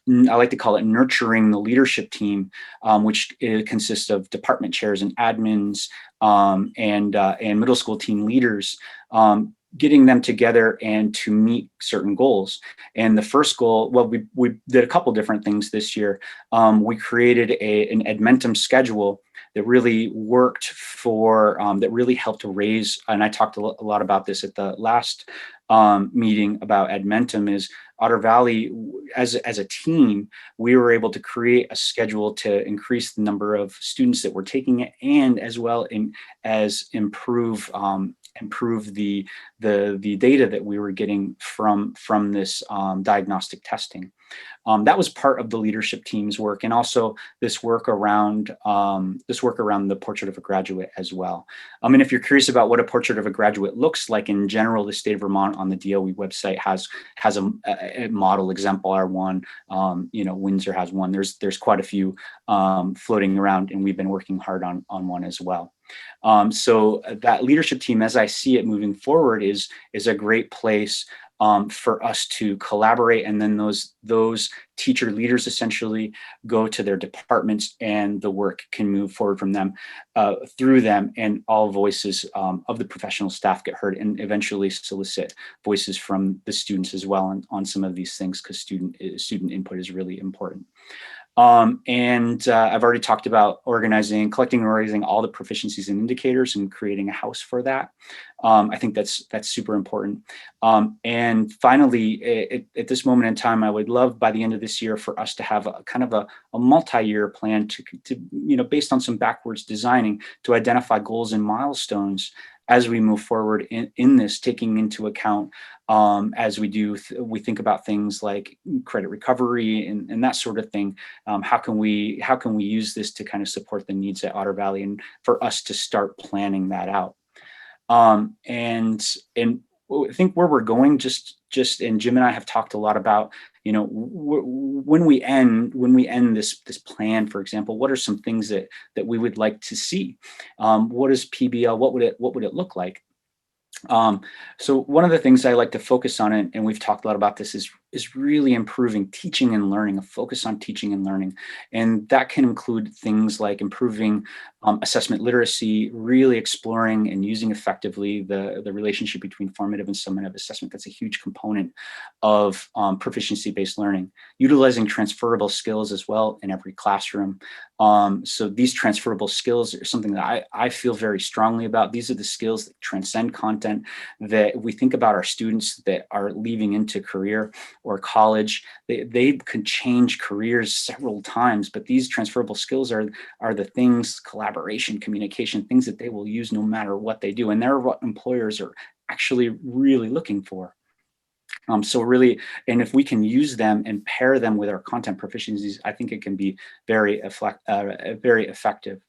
like to call it nurturing the leadership team, which consists of department chairs and admins and middle school team leaders, getting them together and to meet certain goals. And the first goal, well, we did a couple different things this year. We created an Edmentum schedule that really worked that really helped to raise, and I talked a lot about this at the last meeting about Edmentum, is Otter Valley, as a team, we were able to create a schedule to increase the number of students that were taking it, and as well as improve the data that we were getting from this diagnostic testing. That was part of the leadership team's work, and also this work around the portrait of a graduate as well. I mean, if you're curious about what a portrait of a graduate looks like in general, the state of Vermont on the DOE website has a model exemplar one. Windsor has one. There's quite a few floating around, and we've been working hard on one as well. So that leadership team, as I see it moving forward, is a great place for us to collaborate, and then those teacher leaders essentially go to their departments, and the work can move forward from them through them, and all voices of the professional staff get heard, and eventually solicit voices from the students as well on some of these things, because student input is really important. I've already talked about collecting and organizing all the proficiencies and indicators and creating a house for that. I think that's super important. And finally, at this moment in time, I would love by the end of this year for us to have a kind of a multi-year plan to based on some backwards designing, to identify goals and milestones as we move forward in this, taking into account as we think about things like credit recovery and that sort of thing. How can we use this to kind of support the needs at Otter Valley, and for us to start planning that out? And I think where we're going, and Jim and I have talked a lot about, when we end this plan, for example, what are some things that we would like to see? What is PBL? What would it look like? So one of the things I like to focus on, and we've talked a lot about this, is really improving teaching and learning, a focus on teaching and learning. And that can include things like improving assessment literacy, really exploring and using effectively the relationship between formative and summative assessment. That's a huge component of proficiency-based learning. Utilizing transferable skills as well in every classroom. So these transferable skills are something that I feel very strongly about. These are the skills that transcend content, that we think about our students that are leaving into career or college. They could change careers several times, but these transferable skills are the things, collaboration, communication, things that they will use no matter what they do. And they're what employers are actually really looking for. So really, and if we can use them and pair them with our content proficiencies, I think it can be very effective.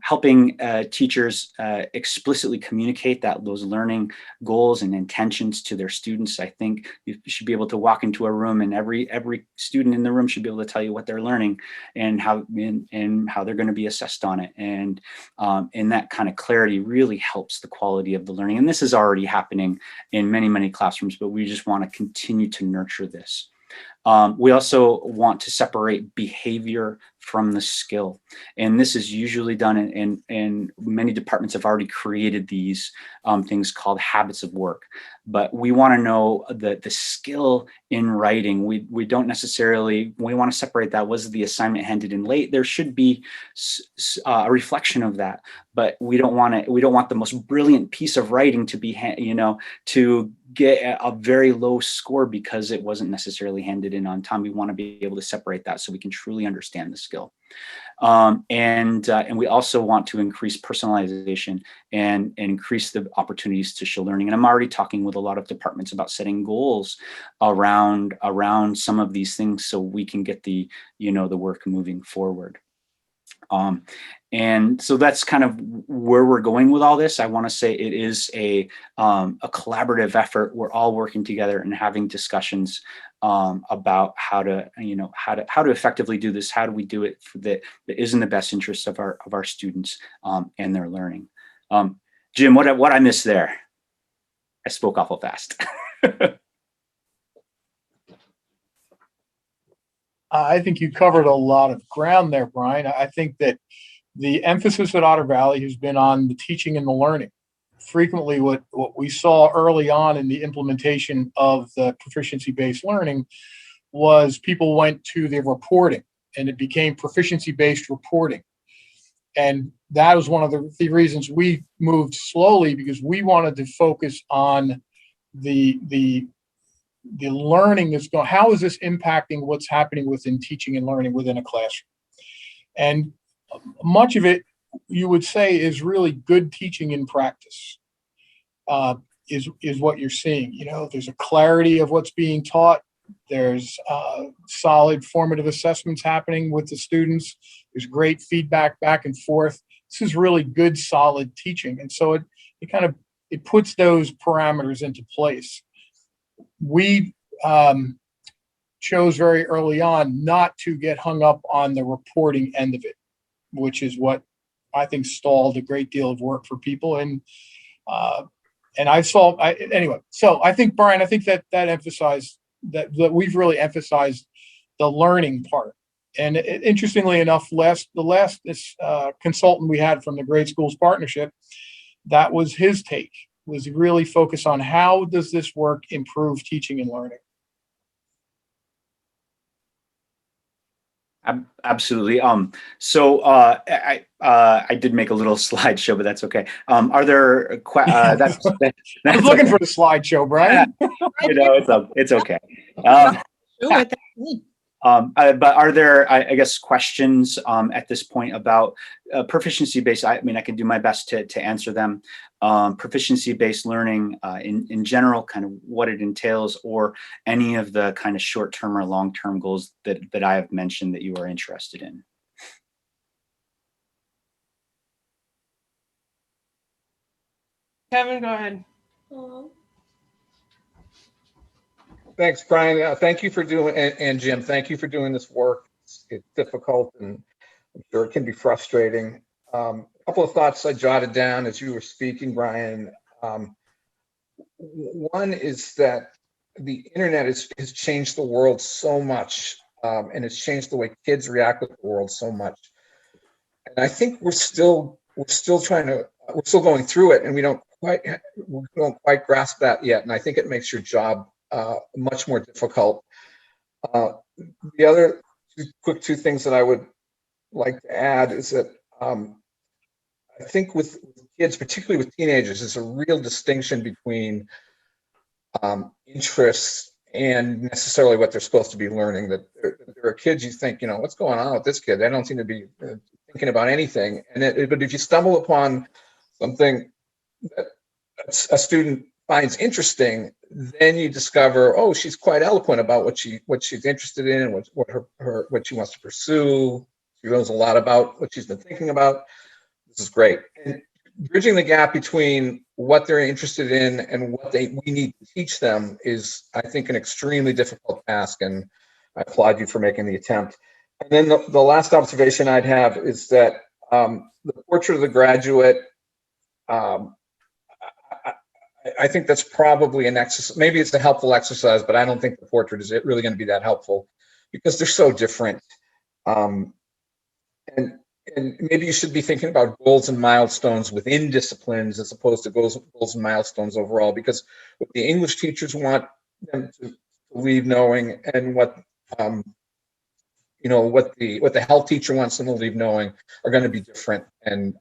Helping teachers explicitly communicate those learning goals and intentions to their students. I think you should be able to walk into a room and every student in the room should be able to tell you what they're learning and how they're going to be assessed on it. And that kind of clarity really helps the quality of the learning. And this is already happening in many, many classrooms, but we just want to continue to nurture this. We also want to separate behavior from the skill. And this is usually done in many departments have already created these things called habits of work. But we want to know that the skill in writing, we don't necessarily, we want to separate that. Was the assignment handed in late? There should be a reflection of that, but we don't want the most brilliant piece of writing to be, to get a very low score because it wasn't necessarily handed in on time. We want to be able to separate that so we can truly understand the skill. And we also want to increase personalization and increase the opportunities to show learning. And I'm already talking with a lot of departments about setting goals around some of these things so we can get the work moving forward. And so that's kind of where we're going with all this. I want to say it is a collaborative effort. We're all working together and having discussions about how to effectively do this. How do we do it that is in the best interest of our students and their learning? Jim, what I missed there? I spoke awful fast. I think you covered a lot of ground there, Brian. I think that the emphasis at Otter Valley has been on the teaching and the learning. Frequently, what we saw early on in the implementation of the proficiency-based learning was people went to their reporting, and it became proficiency-based reporting. And that was one of the reasons we moved slowly, because we wanted to focus on the learning that's going. How is this impacting what's happening within teaching and learning within a classroom? And much of it, you would say, is really good teaching in practice. Is what you're seeing. There's a clarity of what's being taught. There's solid formative assessments happening with the students. There's great feedback back and forth. This is really good, solid teaching. And so it puts those parameters into place. We chose very early on not to get hung up on the reporting end of it, which is what I think stalled a great deal of work for people. And anyway. So I think, Brian, that emphasized that we've really emphasized the learning part. And interestingly enough, the last consultant we had from the Great Schools Partnership, that was his take, was really focus on how does this work improve teaching and learning. Absolutely. So I did make a little slideshow, but that's okay. Are there that's I was looking for the slideshow, Brian. It's okay. But are there, I guess, questions at this point about proficiency-based? I can do my best to answer them. Proficiency-based learning in general, kind of what it entails, or any of the kind of short-term or long-term goals that I have mentioned that you are interested in. Kevin, go ahead. Thanks, Brian. Thank you for doing, and Jim, thank you for doing this work. It's difficult, and I'm sure it can be frustrating. A couple of thoughts I jotted down as you were speaking, Brian. One is that the internet has changed the world so much, and it's changed the way kids react with the world so much. And I think we're still going through it, and we don't quite grasp that yet. And I think it makes your job much more difficult. The other two things that I would like to add is that I think with kids, particularly with teenagers, there's a real distinction between interests and necessarily what they're supposed to be learning. That there are kids you think, what's going on with this kid? They don't seem to be thinking about anything. But if you stumble upon something that a student finds interesting, then you discover, oh, she's quite eloquent about what she's interested in and what she wants to pursue. She knows a lot about what she's been thinking about. This is great. And bridging the gap between what they're interested in and what we need to teach them is, I think, an extremely difficult task, and I applaud you for making the attempt. And then the last observation I'd have is that the portrait of the graduate, I think that's probably an exercise. Maybe it's a helpful exercise, but I don't think the portrait is really going to be that helpful because they're so different. And maybe you should be thinking about goals and milestones within disciplines as opposed to goals and milestones overall, because what the English teachers want them to leave knowing and what the health teacher wants them to leave knowing are going to be different, and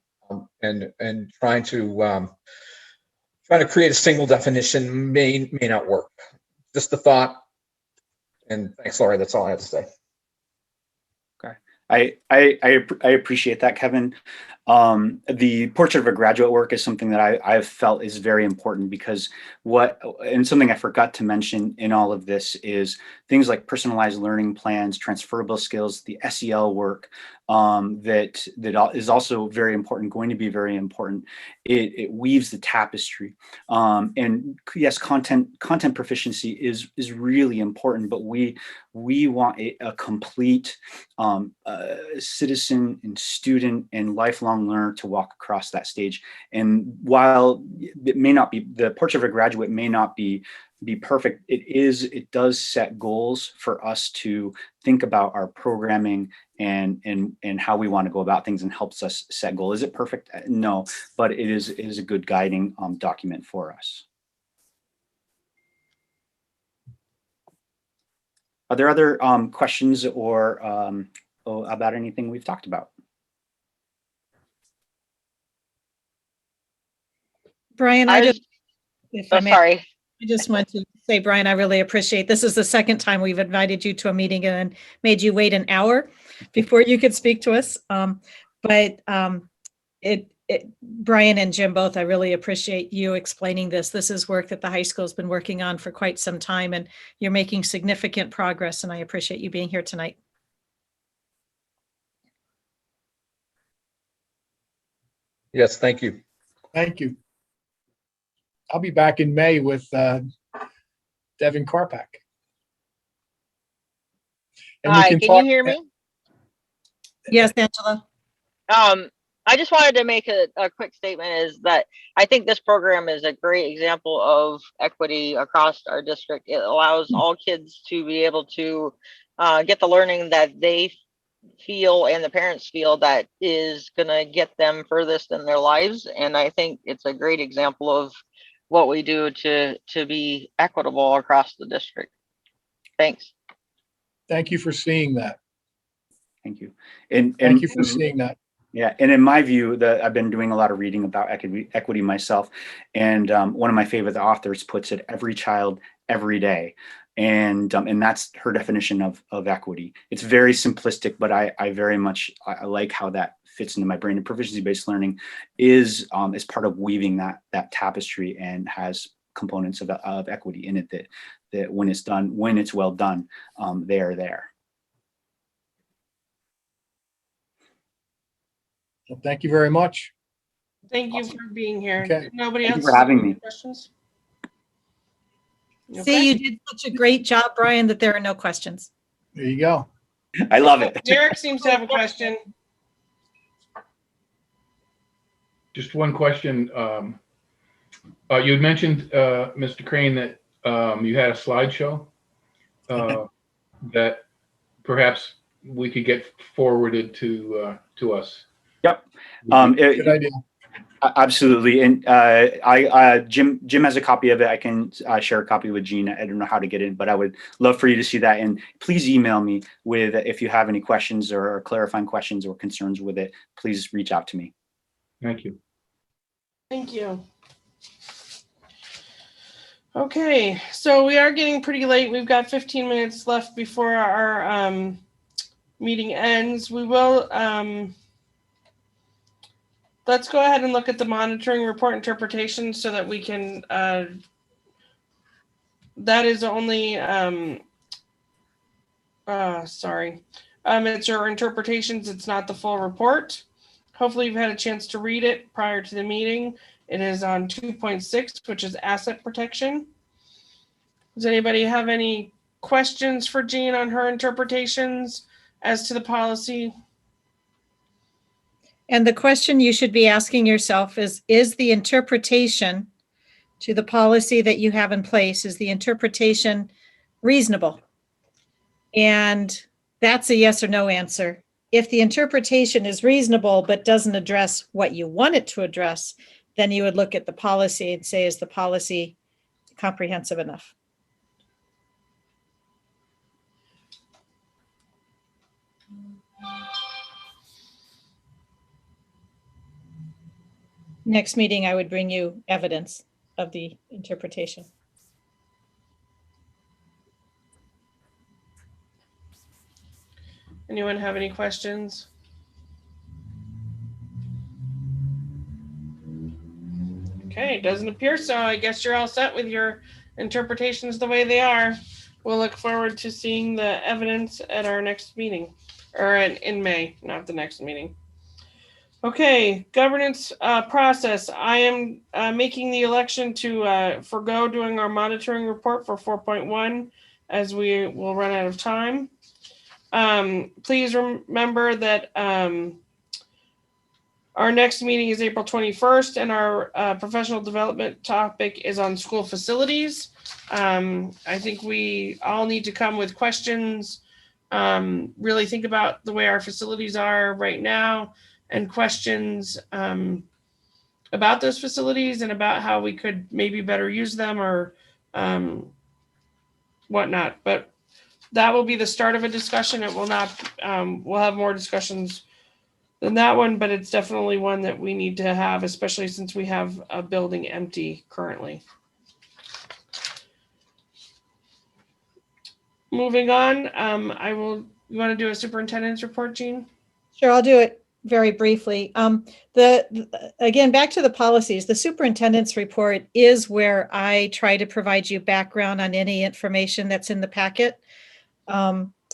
trying to create a single definition may not work. Just a thought. And thanks, Laurie. That's all I have to say. I appreciate that, Kevin. The portrait of a graduate work is something that I've felt is very important, because and something I forgot to mention in all of this is things like personalized learning plans, transferable skills, the SEL work that is also very important, going to be very important. It weaves the tapestry. And yes, content proficiency is really important, but we want a complete citizen and student and lifelong learner to walk across that stage. And while it may not be, the portrait of a graduate may not be perfect, it does set goals for us to think about our programming and how we want to go about things, and helps us set goals. Is it perfect? No, but it is a good guiding document for us. Are there other questions or about anything we've talked about? Brian, sorry. I just want to say, Brian, I really appreciate, this is the second time we've invited you to a meeting and made you wait an hour before you could speak to us. Brian and Jim both, I really appreciate you explaining this. This is work that the high school's been working on for quite some time, and you're making significant progress, and I appreciate you being here tonight. Yes, thank you. Thank you. I'll be back in May with Devin Karpak. And Hi, can you hear me? Yes, Angela. I just wanted to make a quick statement, is that I think this program is a great example of equity across our district. It allows all kids to be able to get the learning that they feel and the parents feel that is going to get them furthest in their lives. And I think it's a great example of what we do to be equitable across the district. Thanks. Thank you for seeing that. Thank you. And thank you for seeing that. Yeah, and in my view, I've been doing a lot of reading about equity myself, and one of my favorite authors puts it: every child, every day. And that's her definition of equity. It's very simplistic, but I very much I like how that fits into my brain. And proficiency-based learning is part of weaving that tapestry, and has components of equity in it that when it's well done, they are there. Well, thank you very much. Thank you for being here. Okay. Nobody Thank else you for having me. questions? See, you did such a great job, Brian, that there are no questions. There you go. I love it. Derek seems to have a question. Just one question. You had mentioned, Mr. Crane, that you had a slideshow that perhaps we could get forwarded to us. Yep. Good idea. Absolutely. And Jim has a copy of it. I can share a copy with Gina. I don't know how to get in, but I would love for you to see that. And please email me with, if you have any questions or clarifying questions or concerns with it, please reach out to me. Thank you. Thank you. Okay, so we are getting pretty late. We've got 15 minutes left before our meeting ends. We will, let's go ahead and look at the monitoring report interpretation so that we can, that is only, it's your interpretations. It's not the full report. Hopefully you've had a chance to read it prior to the meeting. It is on 2.6, which is asset protection. Does anybody have any questions for Jean on her interpretations as to the policy? And the question you should be asking yourself is the interpretation to the policy that you have in place, is the interpretation reasonable? And that's a yes or no answer. If the interpretation is reasonable but doesn't address what you want it to address, then you would look at the policy and say, is the policy comprehensive enough? Next meeting, I would bring you evidence of the interpretation. Anyone have any questions? Okay, it doesn't appear so. I guess you're all set with your interpretations the way they are. We'll look forward to seeing the evidence at our next meeting, or in May, not the next meeting. Okay, governance process. I am making the election to forego doing our monitoring report for 4.1 as we will run out of time. Please remember that our next meeting is April 21st, and our professional development topic is on school facilities. I think we all need to come with questions, really think about the way our facilities are right now, and questions about those facilities and about how we could maybe better use them or whatnot. But that will be the start of a discussion. It will not, we'll have more discussions than that one, but it's definitely one that we need to have, especially since we have a building empty currently. Moving on, you want to do a superintendent's report, Jean? Sure, I'll do it very briefly. Again, back to the policies, the superintendent's report is where I try to provide you background on any information that's in the packet.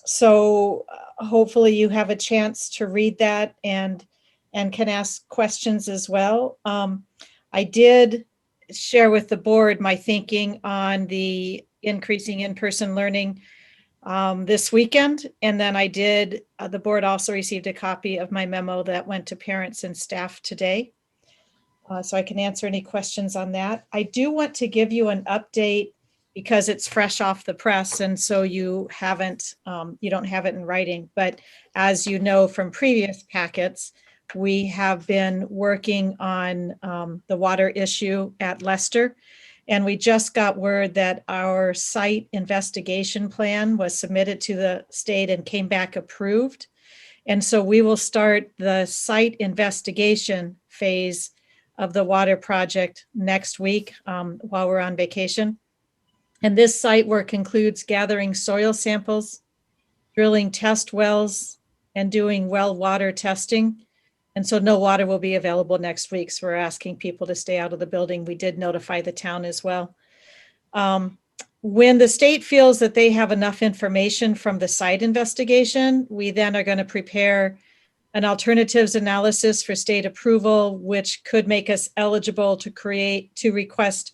So hopefully you have a chance to read that and can ask questions as well. I did share with the board my thinking on the increasing in-person learning this weekend. And then the board also received a copy of my memo that went to parents and staff today. So I can answer any questions on that. I do want to give you an update because it's fresh off the press, and so you don't have it in writing. But as you know from previous packets, we have been working on the water issue at Lester, and we just got word that our site investigation plan was submitted to the state and came back approved. And so we will start the site investigation phase of the water project next week while we're on vacation. And this site work includes gathering soil samples, drilling test wells, and doing well water testing. And so no water will be available next week. So we're asking people to stay out of the building. We did notify the town as well. When the state feels that they have enough information from the site investigation, we then are going to prepare an alternatives analysis for state approval, which could make us eligible to request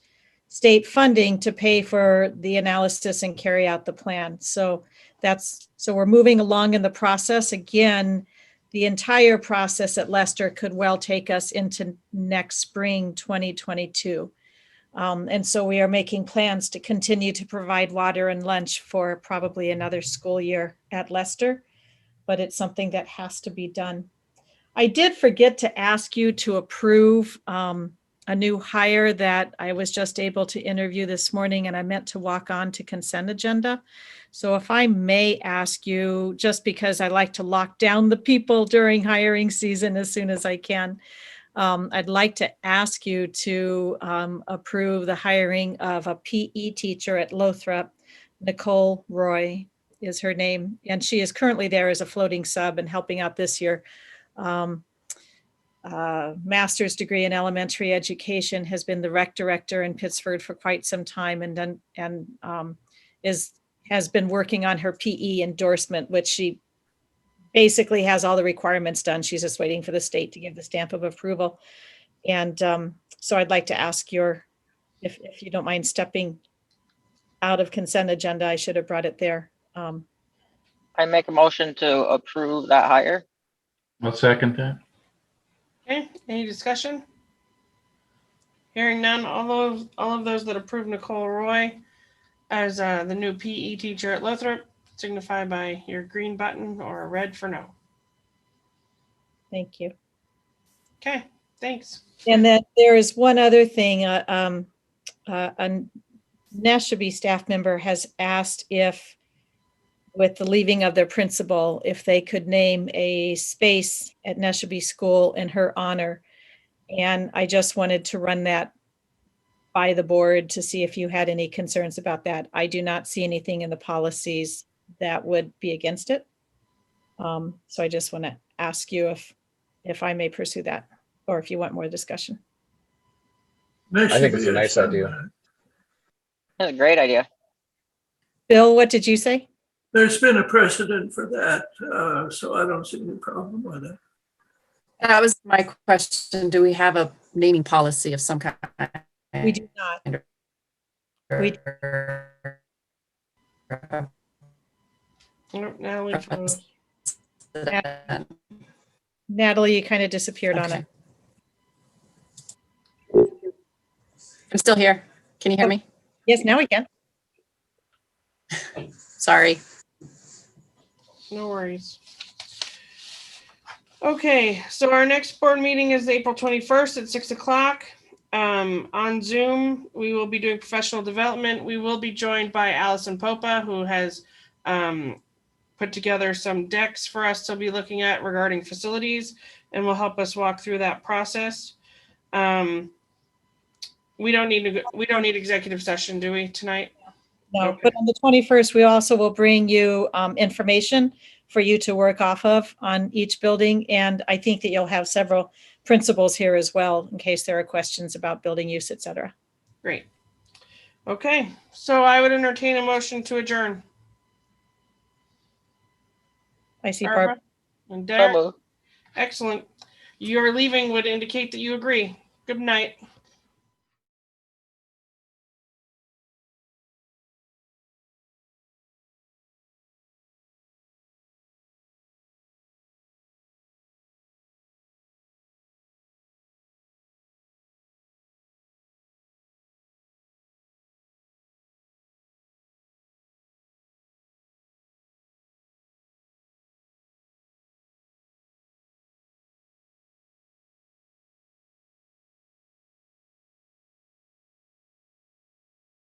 state funding to pay for the analysis and carry out the plan. So we're moving along in the process. Again, the entire process at Lester could well take us into next spring, 2022. And so we are making plans to continue to provide water and lunch for probably another school year at Lester, but it's something that has to be done. I did forget to ask you to approve a new hire that I was just able to interview this morning, and I meant to walk on to consent agenda. So if I may ask you, just because I like to lock down the people during hiring season as soon as I can, I'd like to ask you to approve the hiring of a PE teacher at Lothrop. Nicole Roy is her name, and she is currently there as a floating sub and helping out this year. Master's degree in elementary education, has been the rec director in Pittsford for quite some time, and has been working on her PE endorsement, which she basically has all the requirements done. She's just waiting for the state to give the stamp of approval. And so I'd like to ask if you don't mind stepping out of consent agenda, I should have brought it there. I make a motion to approve that hire. I'll second that. Okay, any discussion? Hearing none, all of those that approve Nicole Roy as the new PE teacher at Lothrop, signify by your green button or red for no. Thank you. Okay, thanks. And then there is one other thing. A NESU staff member has asked if, with the leaving of their principal, if they could name a space at NESU School in her honor. And I just wanted to run that by the board to see if you had any concerns about that. I do not see anything in the policies that would be against it. So I just want to ask you if I may pursue that, or if you want more discussion. I think it's a nice idea. That's a great idea. Bill, what did you say? There's been a precedent for that, so I don't see any problem with it. That was my question. Do we have a naming policy of some kind? We do not. We Natalie, you kind of disappeared on it. I'm still here. Can you hear me? Yes, now we can. Sorry. No worries. Okay, so our next board meeting is April 21st at 6 o'clock. On Zoom, we will be doing professional development. We will be joined by Allison Popa, who has put together some decks for us to be looking at regarding facilities, and will help us walk through that process. We don't need executive session, do we, tonight? No, Okay. but on the 21st, we also will bring you information for you to work off of on each building. And I think that you'll have several principals here as well, in case there are questions about building use, et cetera. Great. Okay, so I would entertain a motion to adjourn. I see Barbara Barb. and Derek. Excellent. Your leaving would indicate that you agree. Good night.